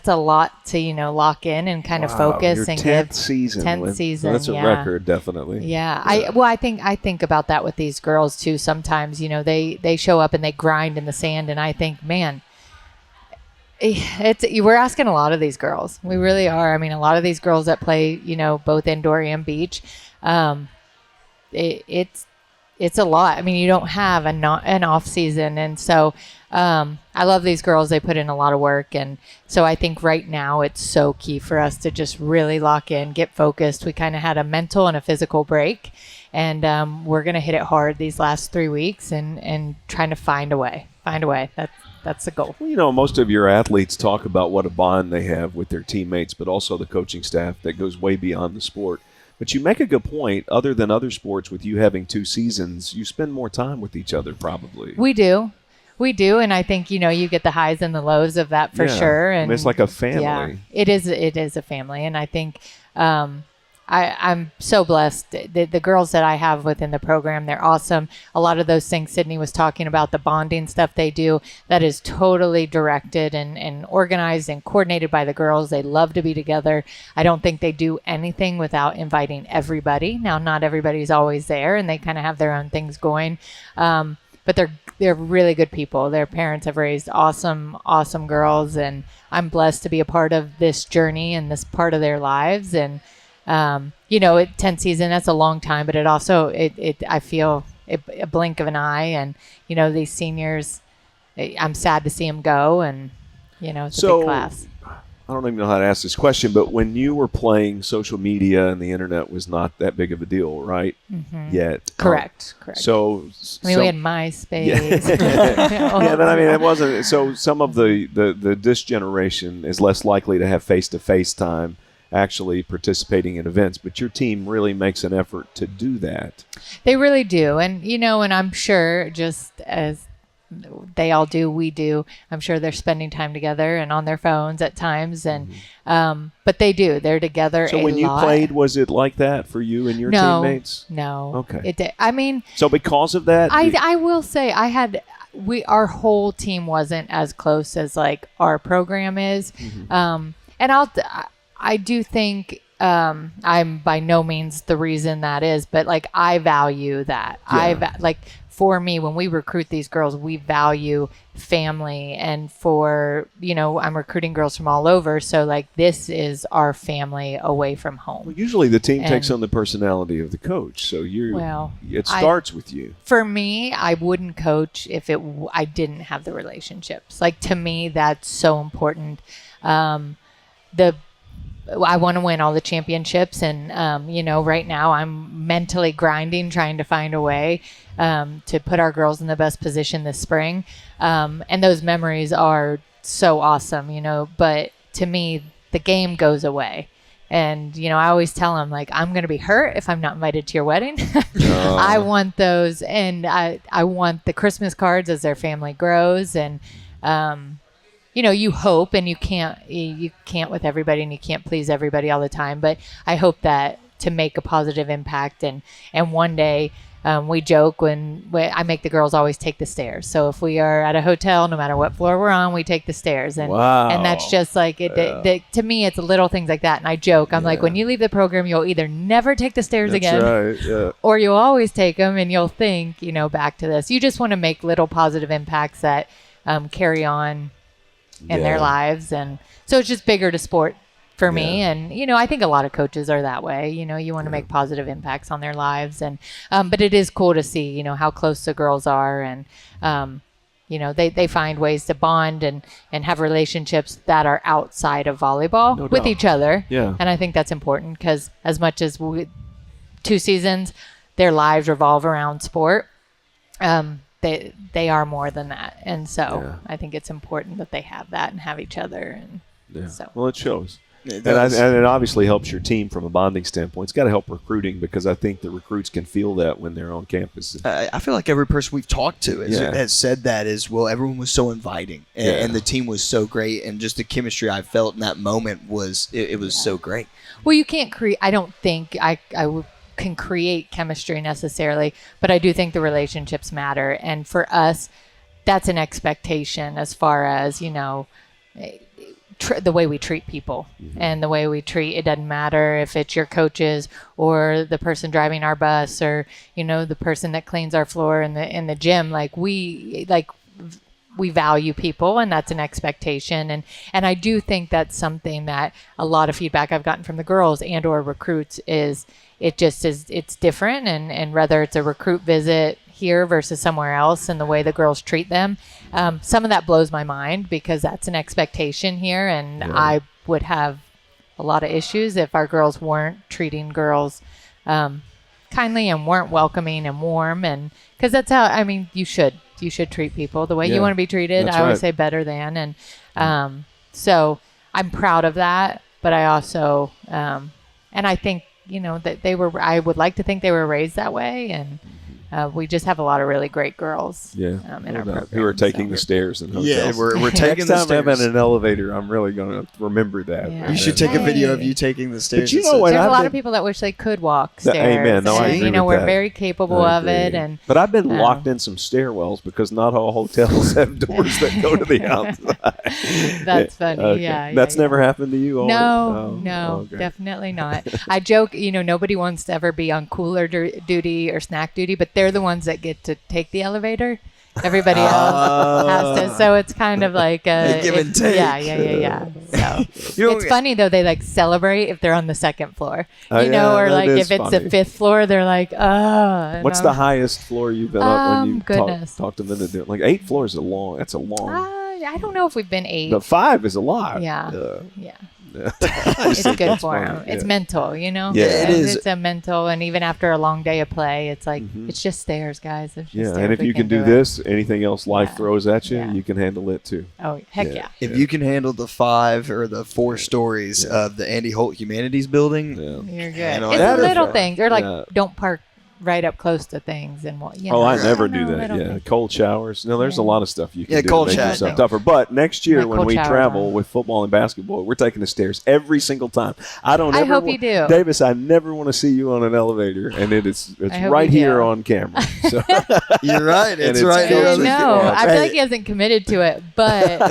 a lot to, you know, lock in and kind of focus your and 10th give. season. 10th season. So that's a record, definitely. Yeah. I think about that with these girls too. Sometimes, you know, they show up and they grind in the sand, and I think, man, we're asking a lot of these girls. We really are. I mean, a lot of these girls that play, you know, both indoor and beach, it's a lot. I mean, you don't have an off season. And so I love these girls. They put in a lot of work. And so I think right now it's so key for us to just really lock in, get focused. We kind of had a mental and a physical break. And we're going to hit it hard these last 3 weeks and trying to find a way. That's the goal. Well, you know, most of your athletes talk about what a bond they have with their teammates, but also the coaching staff that goes way beyond the sport. But you make a good point. Other than other sports, with you having 2 seasons, you spend more time with each other probably. We do. And I think, you know, you get the highs and the lows of that for sure. And I mean, it's like a family. Yeah, it is a family. And I think I'm so blessed. The girls that I have within the program, they're awesome. A lot of those things Sydney was talking about, the bonding stuff they do, that is totally directed and organized and coordinated by the girls. They love to be together. I don't think they do anything without inviting everybody. Now, not everybody's always there, and they kind of have their own things going. But they're really good people. Their parents have raised awesome girls, and I'm blessed to be a part of this journey and this part of their lives. And you know, 10th season, that's a long time, but it also, I feel a blink of an eye. And, you know, these seniors, I'm sad to see them go, and, you know, it's a big class. I don't even know how to ask this question, but when you were playing, social media and the internet was not that big of a deal, right? Yet. Correct. So, I mean, we had MySpace. Yeah, but I mean, it wasn't. So some of this generation is less likely to have face-to-face time actually participating in events, but your team really makes an effort to do that. They really do. And, you know, and I'm sure just as they all do, we do, I'm sure they're spending time together and on their phones at times. And, but they do, they're together. So when you played, was it like that for you and your teammates? No. Okay. I mean, so because of that, I will say our whole team wasn't as close as like our program is. And I do think I'm by no means the reason that is, but like I value that. Yeah. Like for me, when we recruit these girls, we value family, and for, you know, I'm recruiting girls from all over. So like this is our family away from home. Well, usually the team takes on the personality of the coach. So it starts with you. For me, I wouldn't coach if I didn't have the relationships. Like to me, that's so important. I want to win all the championships, and you know, right now I'm mentally grinding, trying to find a way to put our girls in the best position this spring. And those memories are so awesome, you know. But to me, the game goes away, and you know, I always tell them, like, I'm going to be hurt if I'm not invited to your wedding. I want those, and I want the Christmas cards as their family grows, and you know, you hope, and you can't with everybody, and you can't please everybody all the time. But I hope that to make a positive impact, and one day we joke when I make the girls always take the stairs. So if we are at a hotel, no matter what floor we're on, we take the stairs, and that's just like it. To me, it's little things like that, and I joke. I'm like, when you leave the program, you'll either never take the stairs again, or you'll always take them, and you'll think, you know, back to this. You just want to make little positive impacts that carry on in their lives. And so it's just bigger to sport for me. And, you know, I think a lot of coaches are that way. You know, you want to make positive impacts on their lives. And, but it is cool to see, you know, how close the girls are. And, you know, they find ways to bond and have relationships that are outside of volleyball with each other. Yeah. And I think that's important, because as much as 2 seasons, their lives revolve around sport. they are more than that. And so Yeah. I think it's important that they have that and have each other. And Yeah. so. Well, it shows. It And, does. and it obviously helps your team from a bonding standpoint. It's got to help recruiting because I think the recruits can feel that when they're on campus. I feel like every person we've talked to Yeah. has said that as well. Everyone was so inviting, and, Yeah. and the team was so great, and just the chemistry I felt in that moment was it was so great. Well, you can't create. I don't think can create chemistry necessarily, but I do think the relationships matter. And for us, that's an expectation as far as, the way we treat people and the way we treat. It doesn't matter if it's your coaches or the person driving our bus or, the person that cleans our floor in the gym. We value people, and that's an expectation. And I do think that's something that a lot of feedback I've gotten from the girls and or recruits is it's different. And whether it's a recruit visit here versus somewhere else and the way the girls treat them, some of that blows my mind because that's an expectation here. And I would have a lot of issues if our girls weren't treating girls kindly and weren't welcoming and warm. And because that's how, you should treat people the way you want to be treated. That's I always right. say better than. And so I'm proud of that. But I also, and I think, that I would like to think they were raised that way. And we just have a lot of really great girls in our program. Who are taking so. the stairs in hotels. Yeah, we're taking Next the time I'm stairs. in an elevator, I'm really going to remember that. Yeah. You should take a video of Hey. you taking the stairs. you and know such. what? There's I've a lot been- of people that wish they could walk The- stairs. amen. No, I and, agree with we're that. very capable I of it. agree. And But I've been locked in some stairwells because not all hotels have doors that go to the outside. That's funny. Okay. Yeah. That's yeah. never happened to you? No, Oh, okay. definitely not. I joke, nobody wants to ever be on cooler duty or snack duty, but they're the ones that get to take the elevator. Everybody else has to. So it's kind of like A give and take. Yeah. So You know, it's funny though. They like celebrate if they're on the second floor, Oh, yeah, or that like is if it's funny. the fifth floor, they're like, oh. What's the highest floor you've been up when you Goodness. talked them into doing? Like 8 floors is that's a long. I don't know if we've been 8. The 5 is a lot. Yeah. Yeah. It's good for funny, them. It's yeah. mental, Yeah, it is. It's a mental, and even after a long day of play, it's like it's just stairs, guys. It's just Yeah, stairs. and if We you can do it. this, anything else life Yeah. throws at you, Yeah. you can handle it too. Oh heck Yeah. yeah! If you can handle the 5 or the 4 stories of the Andy Holt Humanities Building, Yeah. You're good. know, It's that is little right. things. Or like Yeah. don't park right up close to things and what. Oh, I Right. never do that. little Yeah, things. cold showers. No, there's a Yeah. lot of stuff you can Yeah, do cold to make shower, yourself no. tougher. But next year Like when cold we showers travel on. with football and basketball, we're taking the stairs every single time. I don't. I ever hope you do. Davis. I never want to see you on an elevator, and it's I hope right you here do. on camera. So you're right. And It's it's right here. cold. on the- No, I feel Hey, like he hasn't committed to it, but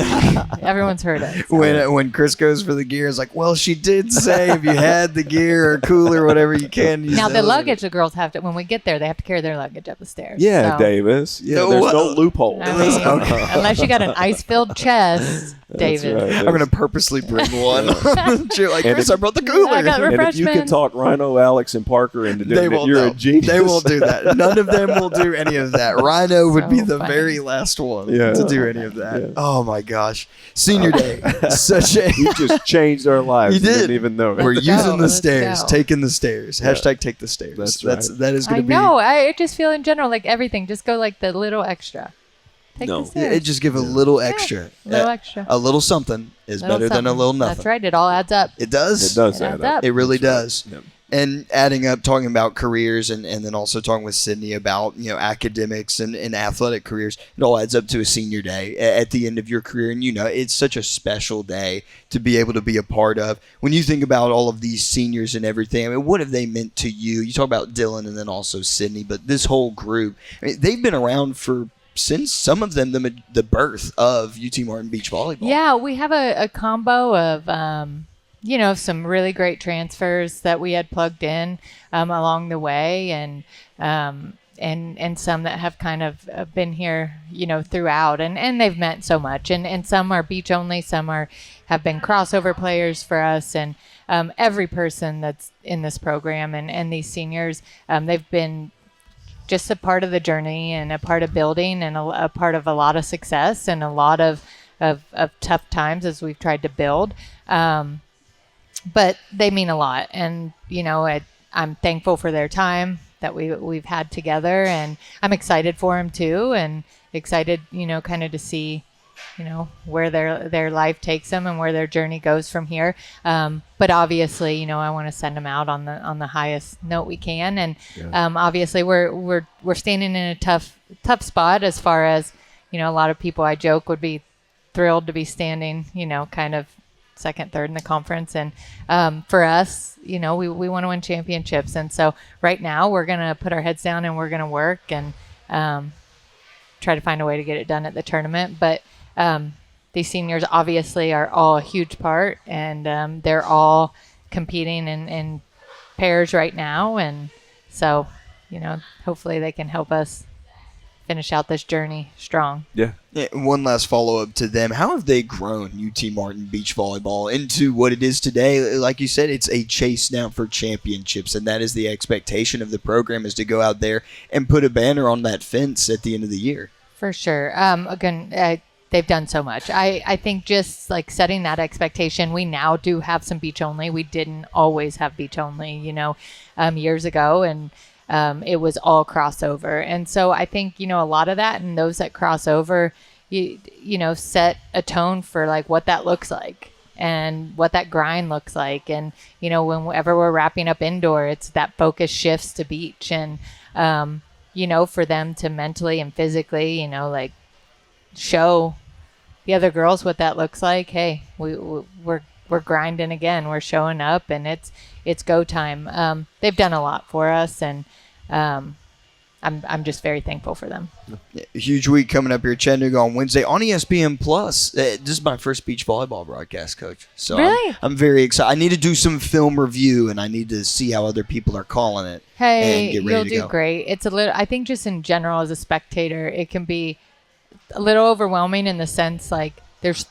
everyone's heard it. so. when Chris goes for the gear, it's like, well, she did say if you had the gear or cooler, whatever you can. Use Now the the elevator. luggage, the girls have to. When we get there, they have to carry their luggage up the stairs. yeah, so. Davis. Yeah, No, there's what? no loophole. I mean, Okay. unless you got an ice-filled chest, David. That's right. I'm gonna purposely bring one. You're like, And Chris, if- I brought the cooler. I got And if you can refreshments. talk Rhino, Alex, and Parker into They doing it, won't. you're no. a genius. They won't do that. None of them will do any of that. Rhino would be So the funny. very last one Yeah. to do any of that. Yeah. Oh my gosh, senior day, such a. You just changed our lives. You did. Didn't even know it. We're Let's using go, the let's stairs, go. taking the stairs. Yeah. Hashtag take the stairs. That's right. That is I gonna be. know. I just feel in general like everything. Just go like the little extra. Take No. the Yeah, stairs. it just give a little extra. A little Uh, extra. A little something is Little better than a something. little nothing. That's right. It all adds up. It does. It does It add adds up. up. It really That's right. does. And adding up, talking about careers and then also talking with Sydney about, academics and athletic careers, it all adds up to a senior day at the end of your career. And, it's such a special day to be able to be a part of. When you think about all of these seniors and everything, I mean, what have they meant to you? You talk about Dylan and then also Sydney, but this whole group, I mean, they've been around since some of them the birth of UT Martin Beach Volleyball. Yeah, we have a combo of, some really great transfers that we had plugged in along the way, and some that have kind of been here, throughout, and they've meant so much. And some are beach only, some have been crossover players for us, and every person that's in this program and these seniors, they've been just a part of the journey and a part of building and a part of a lot of success and a lot of tough times as we've tried to build. But they mean a lot. And, I'm thankful for their time that we've had together, and I'm excited for them too, and excited, kind of to see, where their life takes them and where their journey goes from here. But obviously, I want to send them out on the highest note we can, and obviously we're standing in a tough spot as far as, a lot of people, I joke, would be thrilled to be standing, kind of second, third in the conference. And for us, we want to win championships. And so right now we're going to put our heads down and we're going to work and try to find a way to get it done at the tournament. But these seniors obviously are all a huge part, and they're all competing in pairs right now. And so, hopefully they can help us finish out this journey strong. Yeah. One last follow-up to them. How have they grown UT Martin beach volleyball into what it is today? Like you said, it's a chase now for championships, and that is the expectation of the program, is to go out there and put a banner on that fence at the end of the year. For sure. Again, they've done so much. I think just like setting that expectation, we now do have some beach only. We didn't always have beach only, years ago, and it was all crossover. And so I think, a lot of that, and those that cross over, set a tone for like what that looks like and what that grind looks like. And, whenever we're wrapping up indoor, it's that focus shifts to beach. And, for them to mentally and physically, like show the other girls what that looks like. Hey, we're grinding again. We're showing up, and it's go time. They've done a lot for us, and I'm just very thankful for them. A huge week coming up here, Chattanooga on Wednesday on ESPN Plus. This is my first beach volleyball broadcast, Coach. So really? I'm very excited. I need to do some film review, and I need to see how other people are calling it. Hey, and get ready you'll to do go. great. It's a little. I think just in general as a spectator, it can be a little overwhelming in the sense like there's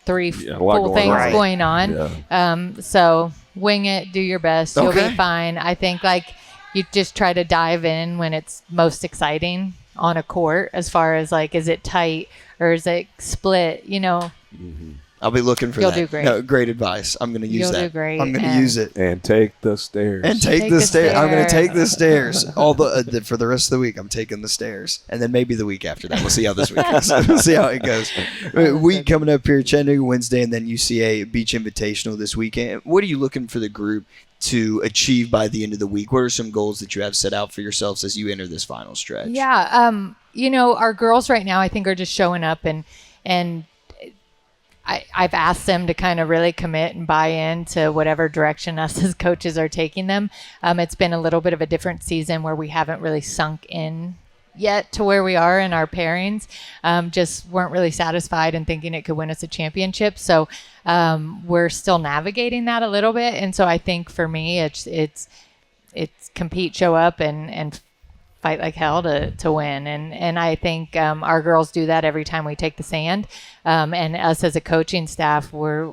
three full things going on. Yeah. So wing it, do your best. You'll Okay. be fine. I think like you just try to dive in when it's most exciting on a court, as far as like, is it tight or is it split? I'll be looking for You'll that. do great. No, great advice. I'm going to use You'll that. do great, I'm going to and- use it. And take the stairs. And take Take the the stairs. I'm going to stairs. take the stairs. All for the rest of the week. I'm taking the stairs, and then maybe the week after that. We'll see how this week goes. We'll see how it goes. Week coming up here, Chattanooga Wednesday, and then UCA Beach Invitational this weekend. What are you looking for the group to achieve by the end of the week? What are some goals that you have set out for yourselves as you enter this final stretch? Yeah, our girls right now, I think, are just showing up, and I've asked them to kind of really commit and buy into whatever direction us as coaches are taking them. It's been a little bit of a different season where we haven't really sunk in yet to where we are in our pairings. Just weren't really satisfied and thinking it could win us a championship. So we're still navigating that a little bit. And so I think for me, it's compete, show up, and fight like hell to win. And I think our girls do that every time we take the sand. And us as a coaching staff, we're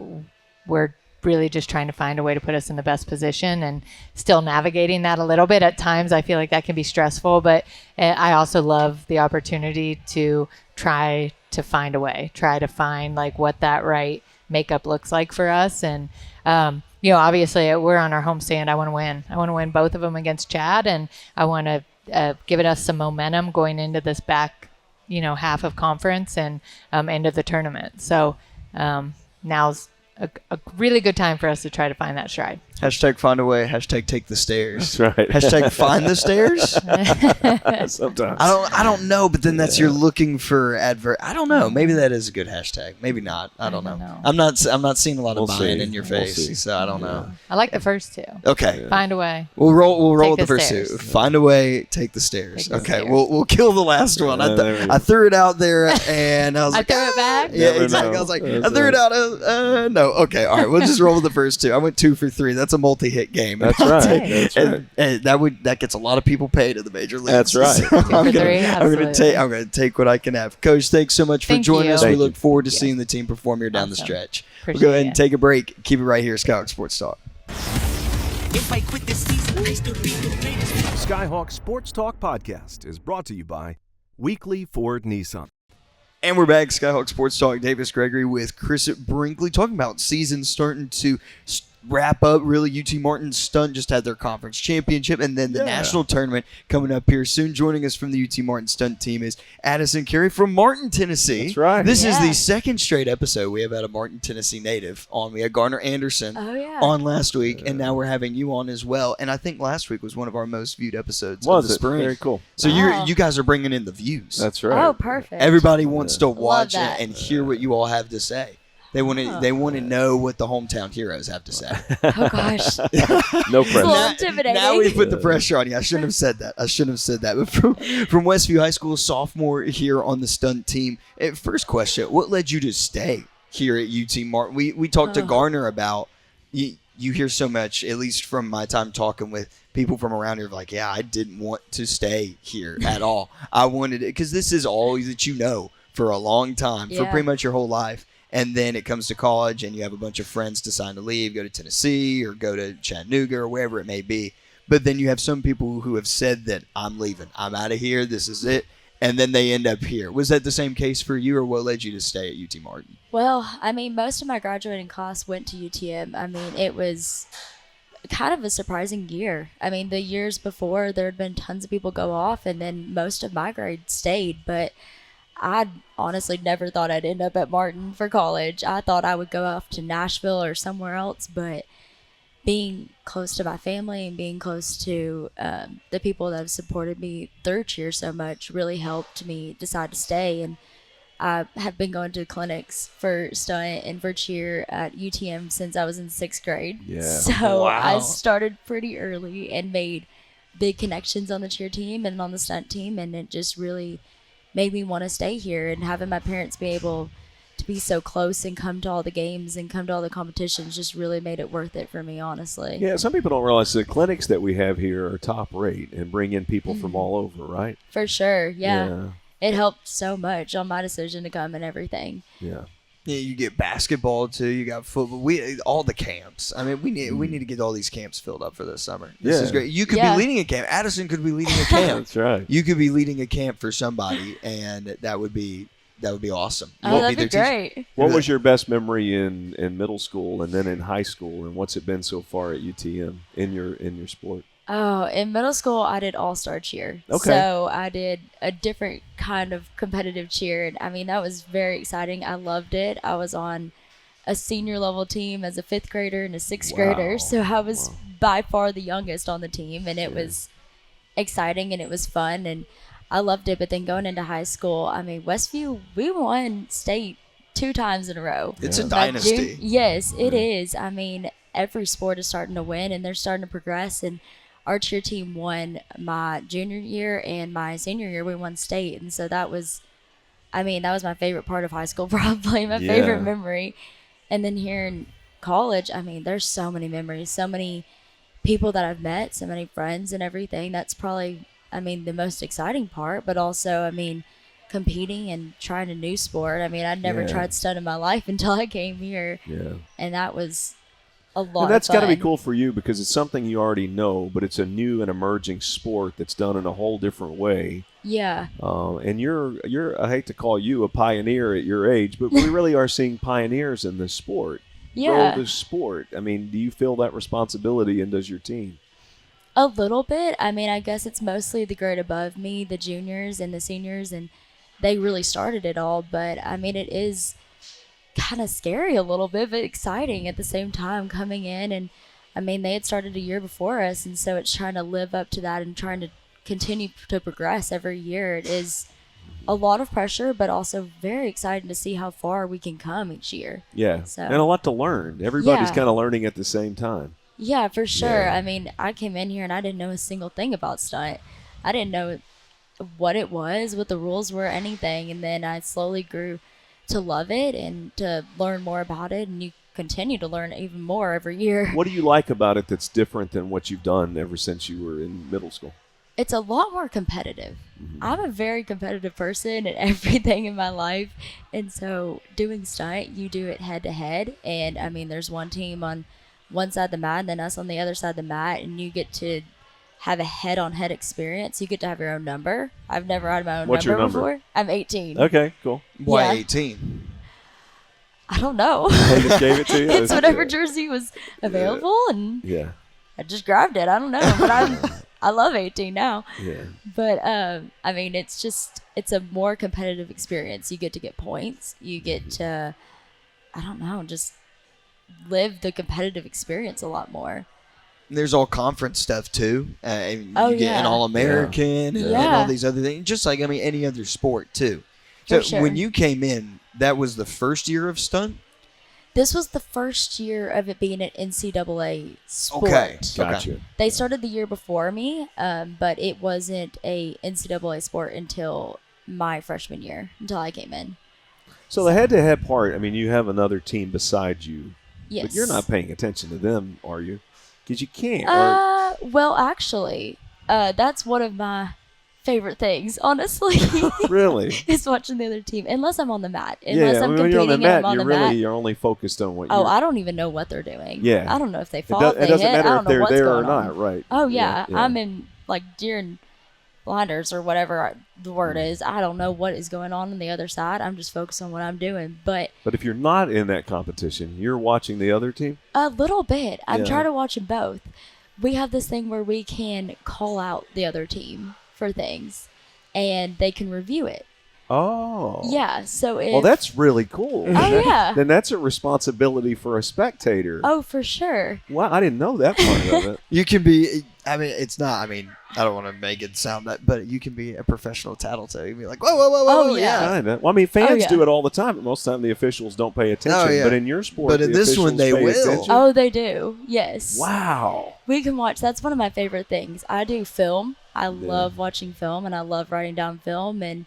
really just trying to find a way to put us in the best position, and still navigating that a little bit. At times I feel like that can be stressful, but I also love the opportunity to try to find a way, try to find like what that right makeup looks like for us. And obviously we're on our homestand. I want to win both of them against Chad, and I want to give it us some momentum going into this back, half of conference and end of the tournament. So now's a really good time for us to try to find that stride. Hashtag find a way. Hashtag take the stairs. That's right. Hashtag find the stairs. Sometimes. I don't know, but then that's you're looking for advert. I don't know. Maybe that is a good hashtag. Maybe not. I don't know. I'm not seeing a lot of We'll buying see. in your We'll face, see. so I don't know. I like the first two. Okay. Find a way. We'll roll Take with the the first two. stairs. Find a way, take the stairs. Take the Okay, stairs. we'll kill the last one. there we go. I threw it out there, and I was I like, threw it back. yeah, Never exactly. know. I was like, That's I threw it right. out. No, okay, all right. We'll just roll with the first two. I went 2 for 3. That's a multi-hit game. That's I'll right. take- That's right. and that gets a lot of people paid in the major leagues. That's right. So 2 for I'm 3, gonna absolutely. take what I can have. Coach, thanks so much for Thank joining you. us. Thank We look you. forward to Yeah. seeing the team perform here down the Awesome. stretch. Appreciate We'll go ahead it. and take a break. Keep it right here, Skyhawk Sports Talk. If I quit this season, I still be the greatest. Skyhawk Sports Talk Podcast is brought to you by Weekly Ford Nissan. And we're back, Skyhawk Sports Talk. Davis Gregory with Chris Brinkley talking about season starting to wrap up. Really, UT Martin Stunt just had their conference championship, and then the national tournament coming up here soon. Joining us from the UT Martin Stunt team is Addison Carey from Martin, Tennessee. That's right. This is the second straight episode we have had a Martin, Tennessee native on. We had Garner Anderson on last week, and now we're having you on as well. And I think last week was one of our most viewed episodes of the spring. Very cool. So you guys are bringing in the views. That's right. Oh, perfect. Everybody wants to watch that. and hear what you all have to say. They want to know what the hometown heroes have to say. Oh gosh. No It's a pressure. little intimidating. Now we put the pressure on you. I shouldn't have said that. But from Westview High School, sophomore here on the stunt team. First question: what led you to stay here at UT Martin? We talked to Garner about you hear so much, at least from my time talking with people from around here, like, yeah, I didn't want to stay here at all. I wanted it because this is all that you know for a long time, for pretty much your whole life. And then it comes to college, and you have a bunch of friends decide to leave, go to Tennessee or go to Chattanooga or wherever it may be. But then you have some people who have said that I'm leaving, I'm out of here, this is it, and then they end up here. Was that the same case for you, or what led you to stay at UT Martin? Well, I mean, most of my graduating class went to UTM. I mean, it was kind of a surprising year. I mean, the years before, there had been tons of people go off, and then most of my grade stayed, but I honestly never thought I'd end up at Martin for college. I thought I would go off to Nashville or somewhere else, but being close to my family and being close to the people that have supported me through cheer so much really helped me decide to stay. And I have been going to clinics for stunt and for cheer at UTM since I was in 6th grade. Yeah. So I started pretty early and made big connections on the cheer team and on the stunt team, and it just really made me want to stay here. And having my parents be able to be so close and come to all the games and come to all the competitions just really made it worth it for me, honestly. Yeah, some people don't realize the clinics that we have here are top rate and bring in people from all over, right? For sure, yeah. It helped so much on my decision to come and everything. Yeah. Yeah, you get basketball too. You got football. All the camps. I mean, we need to get all these camps filled up for this summer. This is great. You could be leading a camp. Addison could be leading a camp. That's right. You could be leading a camp for somebody, and that would be awesome. That'd be great. What was your best memory in middle school and then in high school, and what's it been so far at UTM in your sport? Oh, in middle school, I did all-star cheer. Okay. So I did a different kind of competitive cheer. And I mean, that was very exciting. I loved it. I was on a senior level team as a 5th grader and a 6th grader. So I was by far the youngest on the team. And it was exciting and it was fun. And I loved it. But then going into high school, I mean, Westview, we won state 2 times in a row. It's a dynasty. Yes, it is. I mean, every sport is starting to win and they're starting to progress. And our cheer team won my junior year and my senior year. We won state. And so that was my favorite part of high school, probably my favorite memory. And then here in college, I mean, there's so many memories, so many people that I've met, so many friends and everything. That's probably, I mean, the most exciting part. But also, I mean, competing and trying a new sport. I mean, I'd never tried stunt in my life until I came here. Yeah. And that was a lot. And that's got to be cool for you because it's something you already know, but it's a new and emerging sport that's done in a whole different way. Yeah. And you're I hate to call you a pioneer at your age, but we really are seeing pioneers in this sport. Yeah. Grow this sport. I mean, do you feel that responsibility, and does your team? A little bit. I mean, I guess it's mostly the grade above me, the juniors and the seniors, and they really started it all. But I mean, it is kind of scary a little bit, but exciting at the same time coming in. And I mean, they had started a year before us, and so it's trying to live up to that and trying to continue to progress every year. It is a lot of pressure, but also very exciting to see how far we can come each year. Yeah, so, and a lot to learn. Everybody's kind of learning at the same time. Yeah, for sure. Yeah. I mean, I came in here and I didn't know a single thing about stunt. I didn't know what it was, what the rules were, anything. And then I slowly grew to love it and to learn more about it, and you continue to learn even more every year. What do you like about it that's different than what you've done ever since you were in middle school? It's a lot more competitive. Mm-hmm. I'm a very competitive person in everything in my life, and so doing stunt, you do it head to head, and I mean, there's one team on one side of the mat and then us on the other side of the mat, and you get to have a head-on-head experience. You get to have your own number. I've never had my own What's your number before. I'm 18. Okay, cool. Why Yeah. 18? I don't know. They just gave it to you? It's whatever jersey was available, and Yeah. I just grabbed it. I don't know, but I love 18 now. Yeah. But I mean, it's a more competitive experience. You get to get points. You get to, I don't know, just live the competitive experience a lot more. There's all conference stuff too. And Oh, you get yeah. an All-American and Yeah. all these other things. Just like any other sport too. For So sure. when you came in, that was the first year of stunt. This was the first year of it being an NCAA sport. Okay. Gotcha. They started the year before me, but it wasn't a NCAA sport until my freshman year, until I came in. So the head-to-head part, I mean, you have another team beside you, Yes. but you're not paying attention to them, are you? Because you can't. Well, actually, that's one of my favorite things, honestly. Really? is watching the other team, unless I'm on the mat. Unless Yeah, I'm when you're on the competing and I'm mat, on the mat. you're only focused on what Oh, you're... I don't even know what they're doing. Yeah. I don't know if they It, fall, do- if it they doesn't hit. I matter don't if know they're what's there or going not, on. right? Oh yeah. yeah. I'm in like deer and blinders or whatever the word is. I don't know what is going on the other side. I'm just focused on what I'm doing. But But if you're not in that competition, you're watching the other team? a little bit. I'm Yeah. trying to watch them both. We have this thing where we can call out the other team for things, and they can review it. Oh. Yeah. So if Well, that's really cool. Oh, yeah. Then that's a responsibility for a spectator. oh for sure. Wow, I didn't know that part of it. You can be. I mean, it's not. I mean, I don't want to make it sound that, but you can be a professional tattletale. You can be like, whoa, whoa, whoa, whoa, Oh, whoa, yeah. Kinda. Well, I mean, fans Oh, yeah. do it all the time, but most of the time the officials don't pay attention. Oh, yeah. But in your sport, But in the this one, officials they pay will. attention. Oh, they do. Yes. Wow. We can watch. That's one of my favorite things. I do film. I love watching film, and I love writing down film. And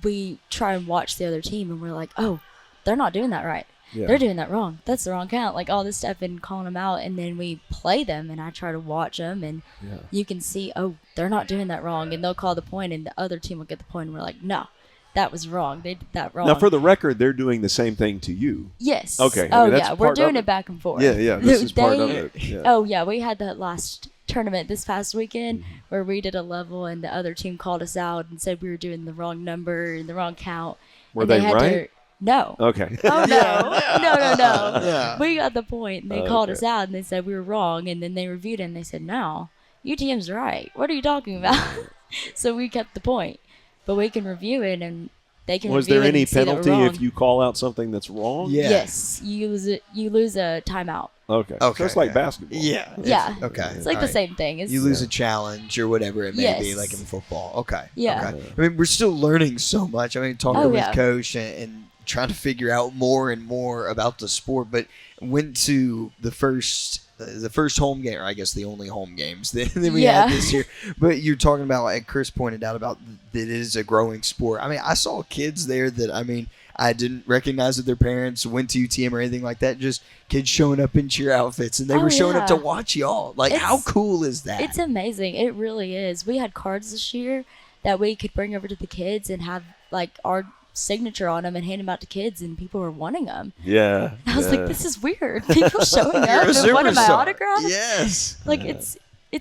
we try and watch the other team, and we're like, oh, they're not doing that right. Yeah. They're doing that wrong. That's the wrong count. Like all this stuff and calling them out, and then we play them, and I try to watch them, and Yeah. you can see, oh, they're not doing that wrong, and they'll call the point, and the other team will get the point, and we're like, no, that was wrong. They did that wrong. Now, for the record, they're doing the same thing to you. yes. Okay, I Oh mean, that's yeah, we're part of doing it. it back and forth. Yeah, yeah, this is part of They- it. Yeah. Oh yeah, we had that last tournament this past weekend Mm-hmm. where we did a level and the other team called us out and said we were doing the wrong number and the wrong count. Were and they had right? No. Okay. Oh no. No. Yeah. We got the point. And they called Okay. us out and they said we were wrong, and then they reviewed it and they said, no, UTM's right. What are you talking about? So we kept the point. But we can review it and they can Was review there it any and see that we're penalty wrong. if you call out something that's wrong? Yeah. Yes. You lose a timeout. Okay. Okay, So it's like yeah. basketball. Yeah. Yeah. Okay. It's like the Alright. same thing. It's, You lose a challenge or whatever it may be, Yes. like in football. Okay. Yeah. Okay. I mean, we're still learning so much. I mean, talking Oh, with yeah. coach and trying to figure out more and more about the sport. But went to the first home game, or I guess the only home games that we Yeah. had this year. But you're talking about, like Chris pointed out, about that it is a growing sport. I mean, I saw kids there that, I mean, I didn't recognize that their parents went to UTM or anything like that. Just kids showing up in cheer outfits, and they Oh, were showing up to yeah. watch y'all. Like, how It's- cool is that? It's amazing. It really is. We had cards this year that we could bring over to the kids and have like our signature on them and hand them out to kids, and people were wanting them. Yeah. I was yeah. like, this is weird. People showing You're up a and wanting my superstar. autograph. Yes. Like it's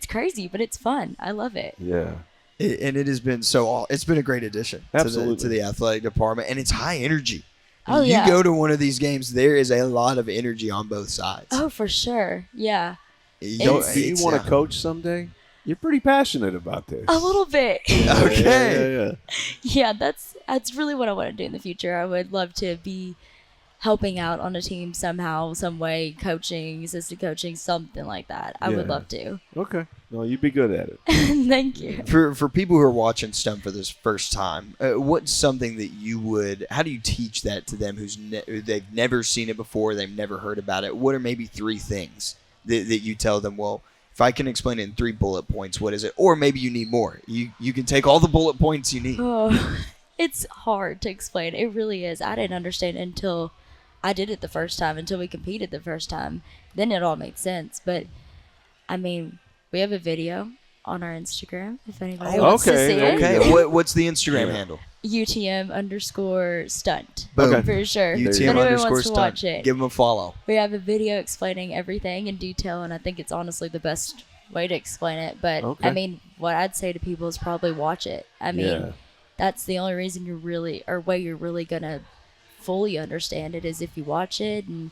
crazy, but it's fun. I love it. Yeah. And it has been it's been a great addition Absolutely. to the athletic department, and it's high energy. Oh, you yeah. go to one of these games, there is a lot of energy on both sides. Oh, for sure. Yeah. You It's- don't- Do you it's, want to coach someday? You're pretty passionate about this. A little bit. Okay. Yeah. Yeah, that's really what I want to do in the future. I would love to be helping out on a team somehow, some way, coaching, assistant coaching, something like that. I would Yeah. love to. Okay. No, you'd be good at it. Thank you. For people who are watching Stump for this first time, what's something that you would? How do you teach that to them they've never seen it before, they've never heard about it? What are maybe 3 things that you tell them? Well, if I can explain it in 3 bullet points, what is it? Or maybe you need more. You can take all the bullet points you need. Oh, it's hard to explain. It really is. I didn't understand it until I did it the first time, until we competed the first time. Then it all made sense. But, I mean, we have a video on our Instagram, if anybody wants to okay, see it. Okay, what's the Instagram handle? UTM_stunt. Boom. For sure. If UTM anyone underscore wants to stunt. watch it. Give them a follow. We have a video explaining everything in detail, and I think it's honestly the best way to explain it. But, Okay. I mean, what I'd say to people is probably watch it. I mean, Yeah. that's the only reason way you're really going to fully understand it is if you watch it. And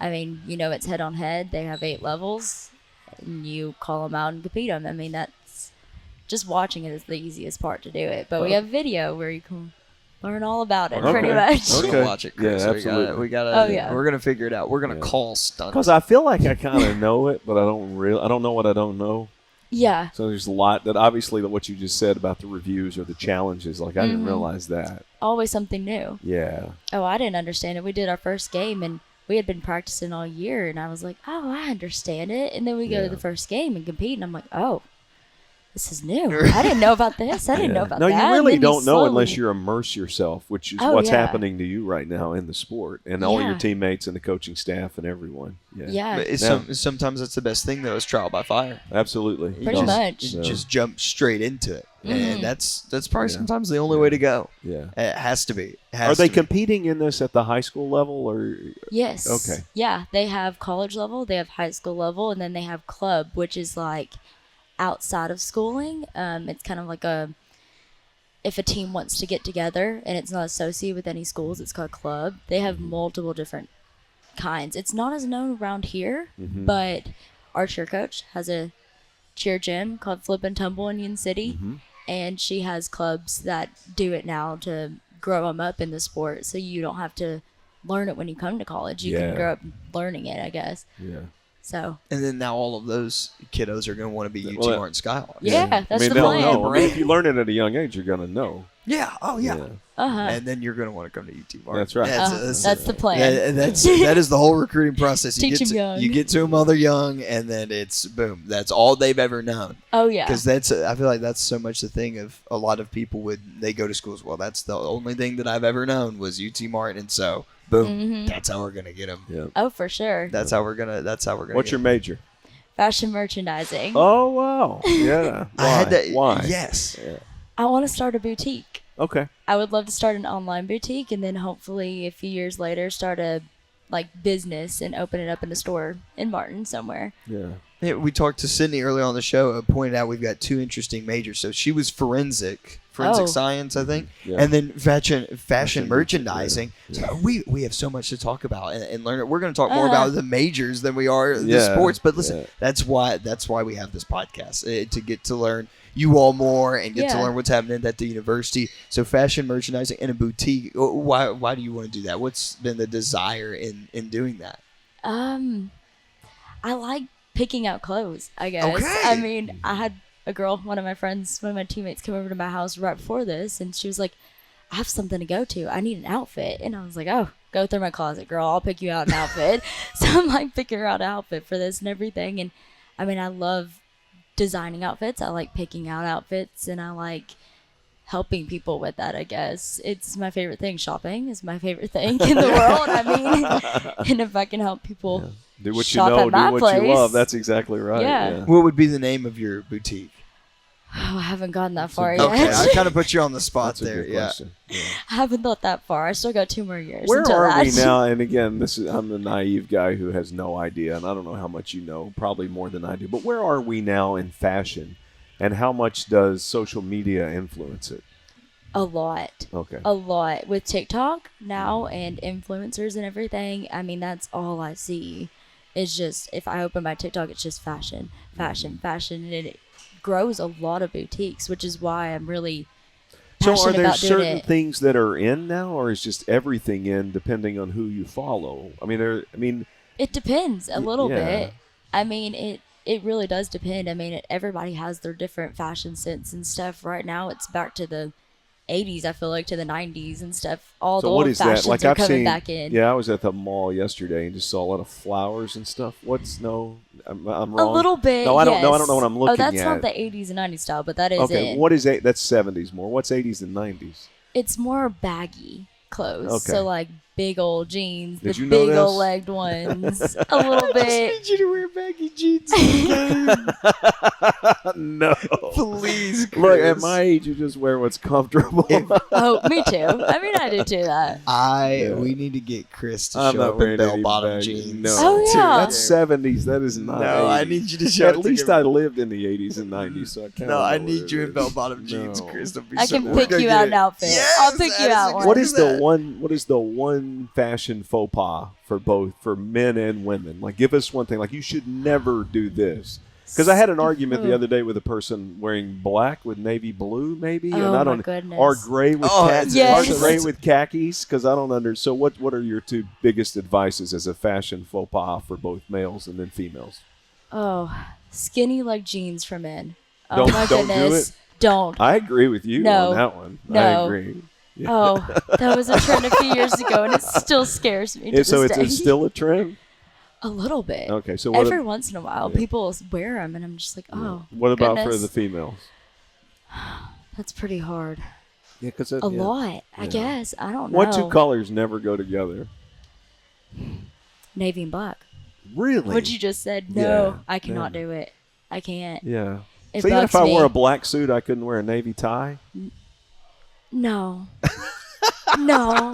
I mean, it's head on head. They have 8 levels, and you call them out and compete them. I mean, that's just watching it is the easiest part to do it. But we have video where you can learn all about it, pretty much. We're Okay. gonna watch it, Chris. Yeah, absolutely. We gotta. Oh, yeah. We're gonna figure it out. We're gonna Yeah. call stunts. Because I feel like I kind of know it, but I don't know what I don't know. Yeah. So there's a lot that obviously what you just said about the reviews or the challenges, like I didn't realize that. Always something new. Yeah. Oh, I didn't understand it. We did our first game, and we had been practicing all year, and I was like, oh, I understand it. And then we go to the first game and compete, and I'm like, oh, this is new. I didn't know about this. I didn't know about No, that. you And really then don't know slowly- unless you immerse yourself, which is Oh, what's yeah. happening to you right now in the sport, and all your Yeah. teammates and the coaching staff and everyone. Yeah. Yeah. But sometimes that's the best thing though, is trial by fire. Absolutely. Pretty You much. just, Yeah. just jump straight into it, and that's probably Yeah. sometimes the only way to go. Yeah. It has to be. It has Are they to be. competing in this at the high school level or? Yes. Okay. Yeah, they have college level, they have high school level, and then they have club, which is like outside of schooling. It's kind of like if a team wants to get together and it's not associated with any schools, it's called club. They have multiple different kinds. It's not as known around here, but our cheer coach has a cheer gym called Flip and Tumble in Union City, and she has clubs that do it now to grow them up in the sport, so you don't have to learn it when you come to college. You Yeah. can grow up learning it, I guess. Yeah. So And then now all of those kiddos are going to want to be UT Well, Martin Skyhawks. yeah, I that's mean, the they'll plan. know. I mean, if you learn it at a young age, you're going to know. Yeah. Oh yeah. Uh-huh. And then you're going to want to come to UT Martin. That's right. That's the plan. That is the whole recruiting process. Teach 'em young. You get to them while they're young, and then it's boom. That's all they've ever known. Oh yeah. Because I feel like that's so much the thing of a lot of people they go to schools. Well, that's the only thing that I've ever known was UT Martin, and so boom, that's how we're gonna get them. Yeah. Oh, for sure. That's how we're gonna. What's your major? Fashion merchandising. Oh wow. Yeah. Why? I had to. Why? Yes. I want to start a boutique. Okay. I would love to start an online boutique, and then hopefully a few years later start a business and open it up in a store in Martin somewhere. Yeah. Yeah, we talked to Sydney earlier on the show. Pointed out we've got 2 interesting majors. So she was forensic Oh. science, I think, Yeah. and then fashion merchandising. Yeah. So we have so much to talk about and learn. We're going to talk more Uh-huh. about the majors than we are the Yeah, sports. But listen, yeah. that's why we have this podcast, to get to learn you all more and get to Yeah. learn what's happening at the university. So fashion merchandising and a boutique. Why do you want to do that? What's been the desire in doing that? I like picking out clothes, I guess. Okay. I mean, I had a girl, one of my teammates come over to my house right before this, and she was like, I have something to go to. I need an outfit. And I was like, oh, go through my closet, girl. I'll pick you out an outfit. So I'm like picking her out an outfit for this and everything. And I mean, I love designing outfits. I like picking out outfits, and I like helping people with that, I guess. It's my favorite thing. Shopping is my favorite thing in the world. I mean, and if I can help people Do what you shop know, at my do what place. you love. That's exactly right. Yeah. What would be the name of your boutique? Oh, I haven't gotten that far Okay, yet. I kind of put you on the spot That's a there. good Yeah. question. Yeah. I haven't thought that far. I still got 2 more years. Where until are that. we now? And again, I'm the naive guy who has no idea, and I don't know how much you know, probably more than I do. But where are we now in fashion, and how much does social media influence it? A lot. Okay. A lot. With TikTok now and influencers and everything, I mean, that's all I see. It's just, if I open my TikTok, it's just fashion, fashion, fashion. And it grows a lot of boutiques, which is why I'm really So are passionate there about doing certain it. things that are in now, or is just everything in depending on who you follow? I mean, It depends a little yeah. bit. I mean, it really does depend. I mean, everybody has their different fashion sense and stuff. Right now, it's back to the 80s, I feel like, to the 90s and stuff. All the so what old is that? fashions Like are I've coming seen. back in. Yeah, I was at the mall yesterday and just saw a lot of flowers and stuff. I'm A wrong. little bit. No, I don't yes. know. I don't know what I'm looking Oh, that's at. not the 80s and 90s style, but that is Okay, it. what is that's 70s more? What's 80s and 90s? It's more baggy clothes. Okay. So like big old jeans, Did the you know big old this? legged ones, a little bit. you to wear baggy jeans. No. Please, Chris. Look, at my age, you just wear what's comfortable. Oh, me too. I mean, I do that. We need to get Chris to I'm show not up in wearing any bell-bottom baggy- jeans. No. Oh, yeah. That's 70s. That is not. No, I 80s. need you to show At it least to I lived in the 80s and 90s, so I can't. No, I need you in bell-bottom jeans, No. Chris. Don't be I so can we're pick gonna you get out it. an outfit. Yes, I'll pick you out one. What is that? the one fashion faux pas for men and women? Like, give us one thing. Like, you should never do this. Because I had an argument the other day with a person wearing black with navy blue, maybe, Oh, and I my don't, goodness. or gray with Yes. or gray with khakis. Because I don't under. So what are your two biggest advices as a fashion faux pas for both males and then females? Oh, skinny like jeans for men. Oh Don't- my don't do goodness. it? Don't. I agree with you No. on that one. I No. agree. Yeah. Oh, that was a trend a few years ago, and it still scares me to So this day. it's still a trend. A little bit. Okay, so Every once in a while, yeah. people wear them, and I'm just like, oh. What about for goodness. the females? That's pretty hard. Yeah, because A lot, I guess. I don't know. What two colors never go together? Navy and black. Really? What you just said? No, Yeah, I cannot yeah. do it. I can't. Yeah. It So even bugs if I me. wore a black suit, I couldn't wear a navy tie? No. No.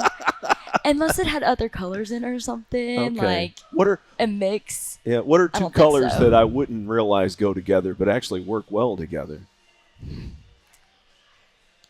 Unless it had other colors in it or something, like What are a mix. what are I two don't think colors so. that I wouldn't realize go together but actually work well together?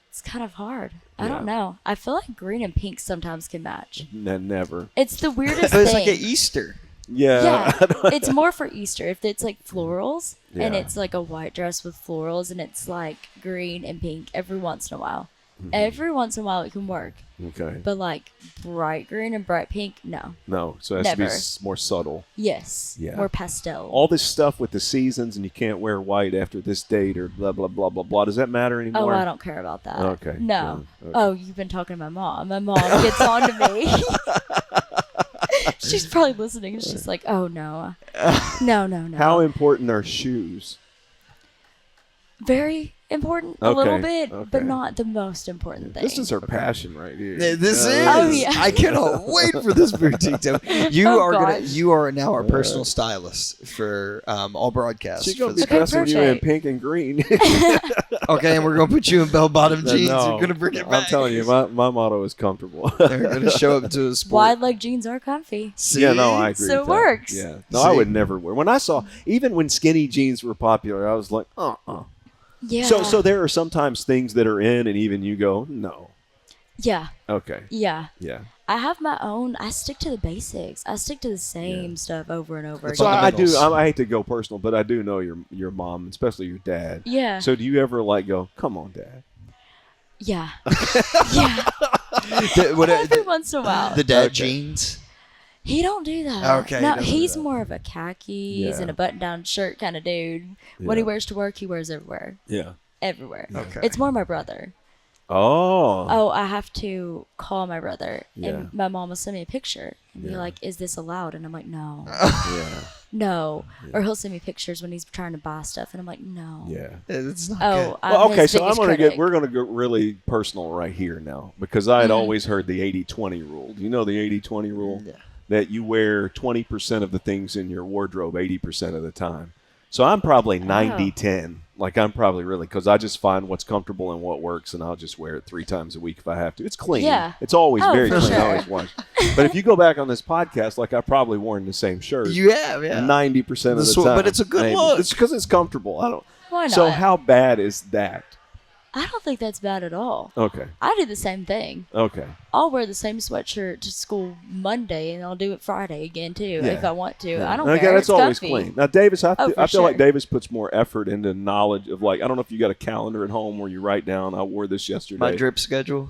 It's kind of hard. I Yeah. don't know. I feel like green and pink sometimes can match. Never. It's the weirdest But it's thing. like at Easter. Yeah. Yeah, it's more for Easter. If it's like florals and Yeah. it's like a white dress with florals and it's like green and pink every once in a while. Mm-hmm. Every once in a while it can work. Okay. But like bright green and bright pink, no. No, so it has to be Never. More subtle. Yes. Yeah. More pastel. All this stuff with the seasons and you can't wear white after this date or blah, blah, blah, blah, blah. Does that matter Oh, anymore? I don't care about that. Okay, No. good, okay. Oh, you've been talking to my mom. My mom gets on to me. She's probably listening. And she's like, oh, no. No, no, no. How important are shoes? Very important, a little Okay, bit, okay. but not the most important thing. This is her passion right here. This is. Oh, yeah. I cannot wait for this boutique to. You Oh, are gonna. gosh. You are now our personal stylist for all broadcasts. She's for going to be this- Okay, dressing you in perfect. pink and green. Okay, and we're gonna put you in bell-bottom jeans. No, You're gonna bring it I'm back. telling you, my motto is comfortable. They're gonna show up to a sport. Wide leg jeans are comfy. See? Yeah, no, I agree. So with it that. works. Yeah, no, I See? would never wear. When I saw, even when skinny jeans were popular, I was like, Yeah. So there are sometimes things that are in, and even you go, no. Yeah. Okay. Yeah. Yeah. I have my own. I stick to the basics. I stick to the same stuff over and over That's So again. I do. Fundamentals. I hate to go personal, but I do know your mom, especially your dad. Yeah. So do you ever like go, come on, Dad? Yeah. Yeah. Every once in a while. The dad Okay. jeans. He don't do that. Okay, he No, doesn't do he's that. more of a khakis Yeah. and a button-down shirt kind of dude. What he Yeah. wears to work, he wears everywhere. Yeah. Everywhere. Okay. It's more my brother. Oh. Oh, I have to call my brother, Yeah. and my mom will send me a picture and be Yeah. like, "Is this allowed?" And I'm like, "No, Yeah. no." Or he'll send me pictures when he's trying to buy stuff, and I'm like, "No." Yeah. It's not Oh, good. I'm Well, okay, his so I'm biggest gonna critic. we're gonna go really personal right here now because I had Mhm. always heard the 80-20 rule. Do you know the 80-20 rule? Yeah. That you wear 20% of the things in your wardrobe 80% of the time. So I'm probably 90-10. Like I'm probably really, because I just find what's comfortable and what works, and I'll just wear it 3 times a week if I have to. It's clean. Yeah. It's always Oh, very for clean. sure. Always washed. But if you go back on this podcast, like I probably worn the same shirt. You have, yeah. 90% of the The time. but it's a good Maybe. look. It's because it's comfortable. I don't. Why not? So how bad is that? I don't think that's bad at all. Okay. I do the same thing. Okay. I'll wear the same sweatshirt to school Monday, and I'll do it Friday again too Yeah. if I want to. Yeah. I don't And care. again, It's that's always comfy. clean. Now, Davis, I Oh, for feel like sure. Davis puts more effort into knowledge of like I don't know if you got a calendar at home where you write down I wore this yesterday. My drip schedule.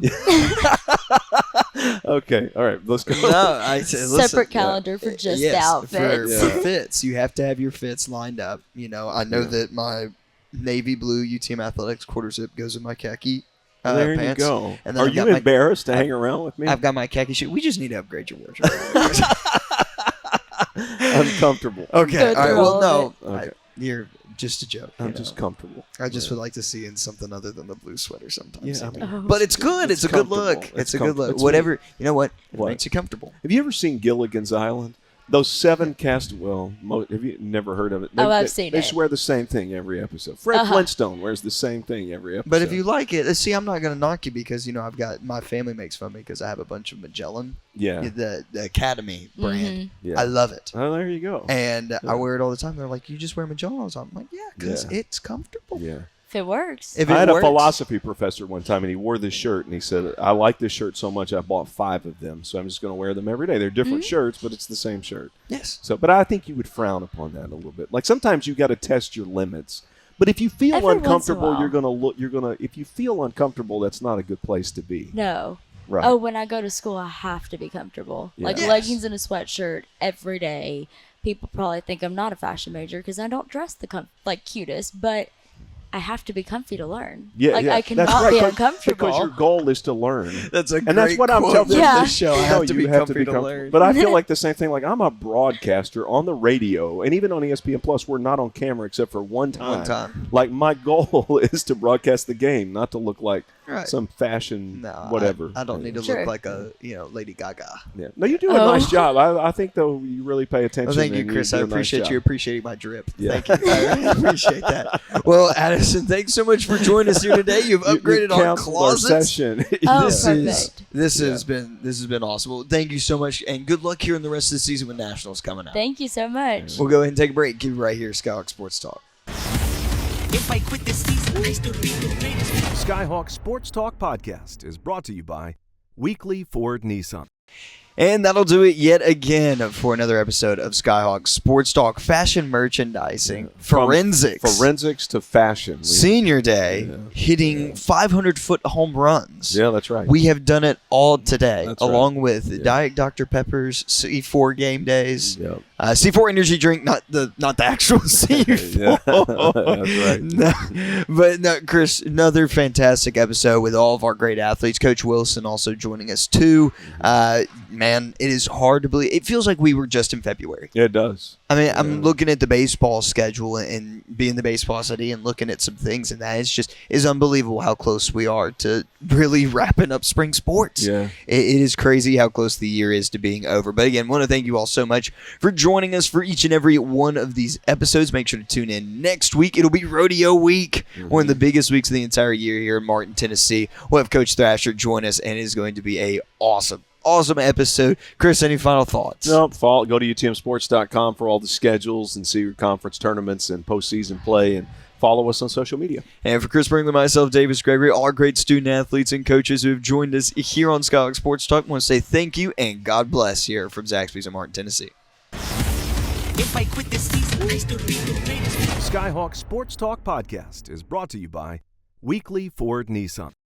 Okay, all right, let's go. No, I say, listen, Separate calendar for just the yes, outfits. For fits, you have to have your fits lined up. You know, I know that my navy blue UTM Athletics quarter zip goes in my khaki There pants. you go. And then Are I've you got my- embarrassed to hang around with me? I've got my khaki shoe. We just need to upgrade your wardrobe. Uncomfortable. Okay, Go all right. through Well, all no, of it. Okay. you're just a joke. you I'm know. just comfortable. I just would like to see in something other than the blue sweater sometimes. Yeah, I you mean, know. Oh. But it's good. It's a good comfortable. look. It's It's a good look. it's Whatever. You know what? It What? makes you comfortable. Have you ever seen Gilligan's Island? Those 7 cast. Well, have you never heard of it? I've seen They it. swear the same thing every episode. Fred Flintstone wears the same thing every episode. But if you like it, see, I'm not going to knock you because, I've got my family makes fun of me because I have a bunch of Magellan, the Academy brand. Yeah. I love it. Oh, there you go. And I wear it all the time. They're like, you just wear Magellan all the time. I'm like, yeah, because it's comfortable. Yeah. If it works. If I it had works. a philosophy professor one time, and he wore this shirt, and he said, I like this shirt so much I bought 5 of them, so I'm just going to wear them every day. They're different shirts, but it's the same shirt. Yes. So, but I think you would frown upon that a little bit. Like sometimes you got to test your limits. But if you feel Every once in a uncomfortable, while. if you feel uncomfortable, that's not a good place to be. No. Right. Oh, when I go to school, I have to be comfortable. Yeah. Like Yes. leggings and a sweatshirt every day. People probably think I'm not a fashion major because I don't dress the cutest, but I have to be comfy to learn. Yeah, like yeah. I That's cannot right, be 'cause- uncomfortable. Because your goal is to learn. That's a And great that's what I'm quote telling from you. Yeah. the show. I No, have to be you comfy to comfortable. learn. But I feel like the same thing. Like I'm a broadcaster on the radio, and even on ESPN Plus, we're not on camera except for one time. One time. Like my goal is to broadcast the game, not to look like Right. some fashion No, whatever. I don't need to Sure. look like a Lady Gaga. Yeah. No, you do a Oh. nice job. I think though you really pay attention. Well, thank you, and Chris. do I a nice appreciate job. you appreciating my drip. Yeah. Thank you. I really appreciate that. Well, Addison, thanks so much for joining us here today. You've You upgraded our canceled closets. session. Oh, this perfect. has been awesome. Well, thank you so much, and good luck here in the rest of the season with Nationals coming up. Thank you so much. We'll go ahead and take a break. Keep it right here, Skyhawk Sports Talk. If I quit this season, I still be the greatest. Skyhawk Sports Talk Podcast is brought to you by Weekly Ford Nissan. And that'll do it yet again for another episode of Skyhawk Sports Talk, fashion merchandising, From forensics, forensics to fashion. Senior Day, hitting 500-foot home runs. Yeah, that's right. We have done it all today, That's right. along with Diet Dr. Pepper's C4 game days, Yeah. C4 energy drink, not the actual C4. That's right. No, Chris, another fantastic episode with all of our great athletes. Coach Wilson also joining us too. Man, it is hard to believe. It feels like we were just in February. Yeah, it does. I mean, I'm looking at the baseball schedule and being the baseball city and looking at some things, and that is unbelievable how close we are to really wrapping up spring sports. Yeah. It is crazy how close the year is to being over. But again, want to thank you all so much for joining us for each and every one of these episodes. Make sure to tune in next week. It'll be Rodeo Week, one of the biggest weeks of the entire year here in Martin, Tennessee. We'll have Coach Thrasher join us, and it is going to be a awesome episode. Chris, any final thoughts? No, go to utmsports.com for all the schedules and see your conference tournaments and postseason play, and follow us on social media. And for Chris Brinkley, myself, Davis Gregory, all our great student athletes and coaches who have joined us here on Skyhawk Sports Talk, I want to say thank you and God bless here from Zaxby's in Martin, Tennessee. If I quit this season, I still be the greatest. Skyhawk Sports Talk Podcast is brought to you by Weekly Ford Nissan.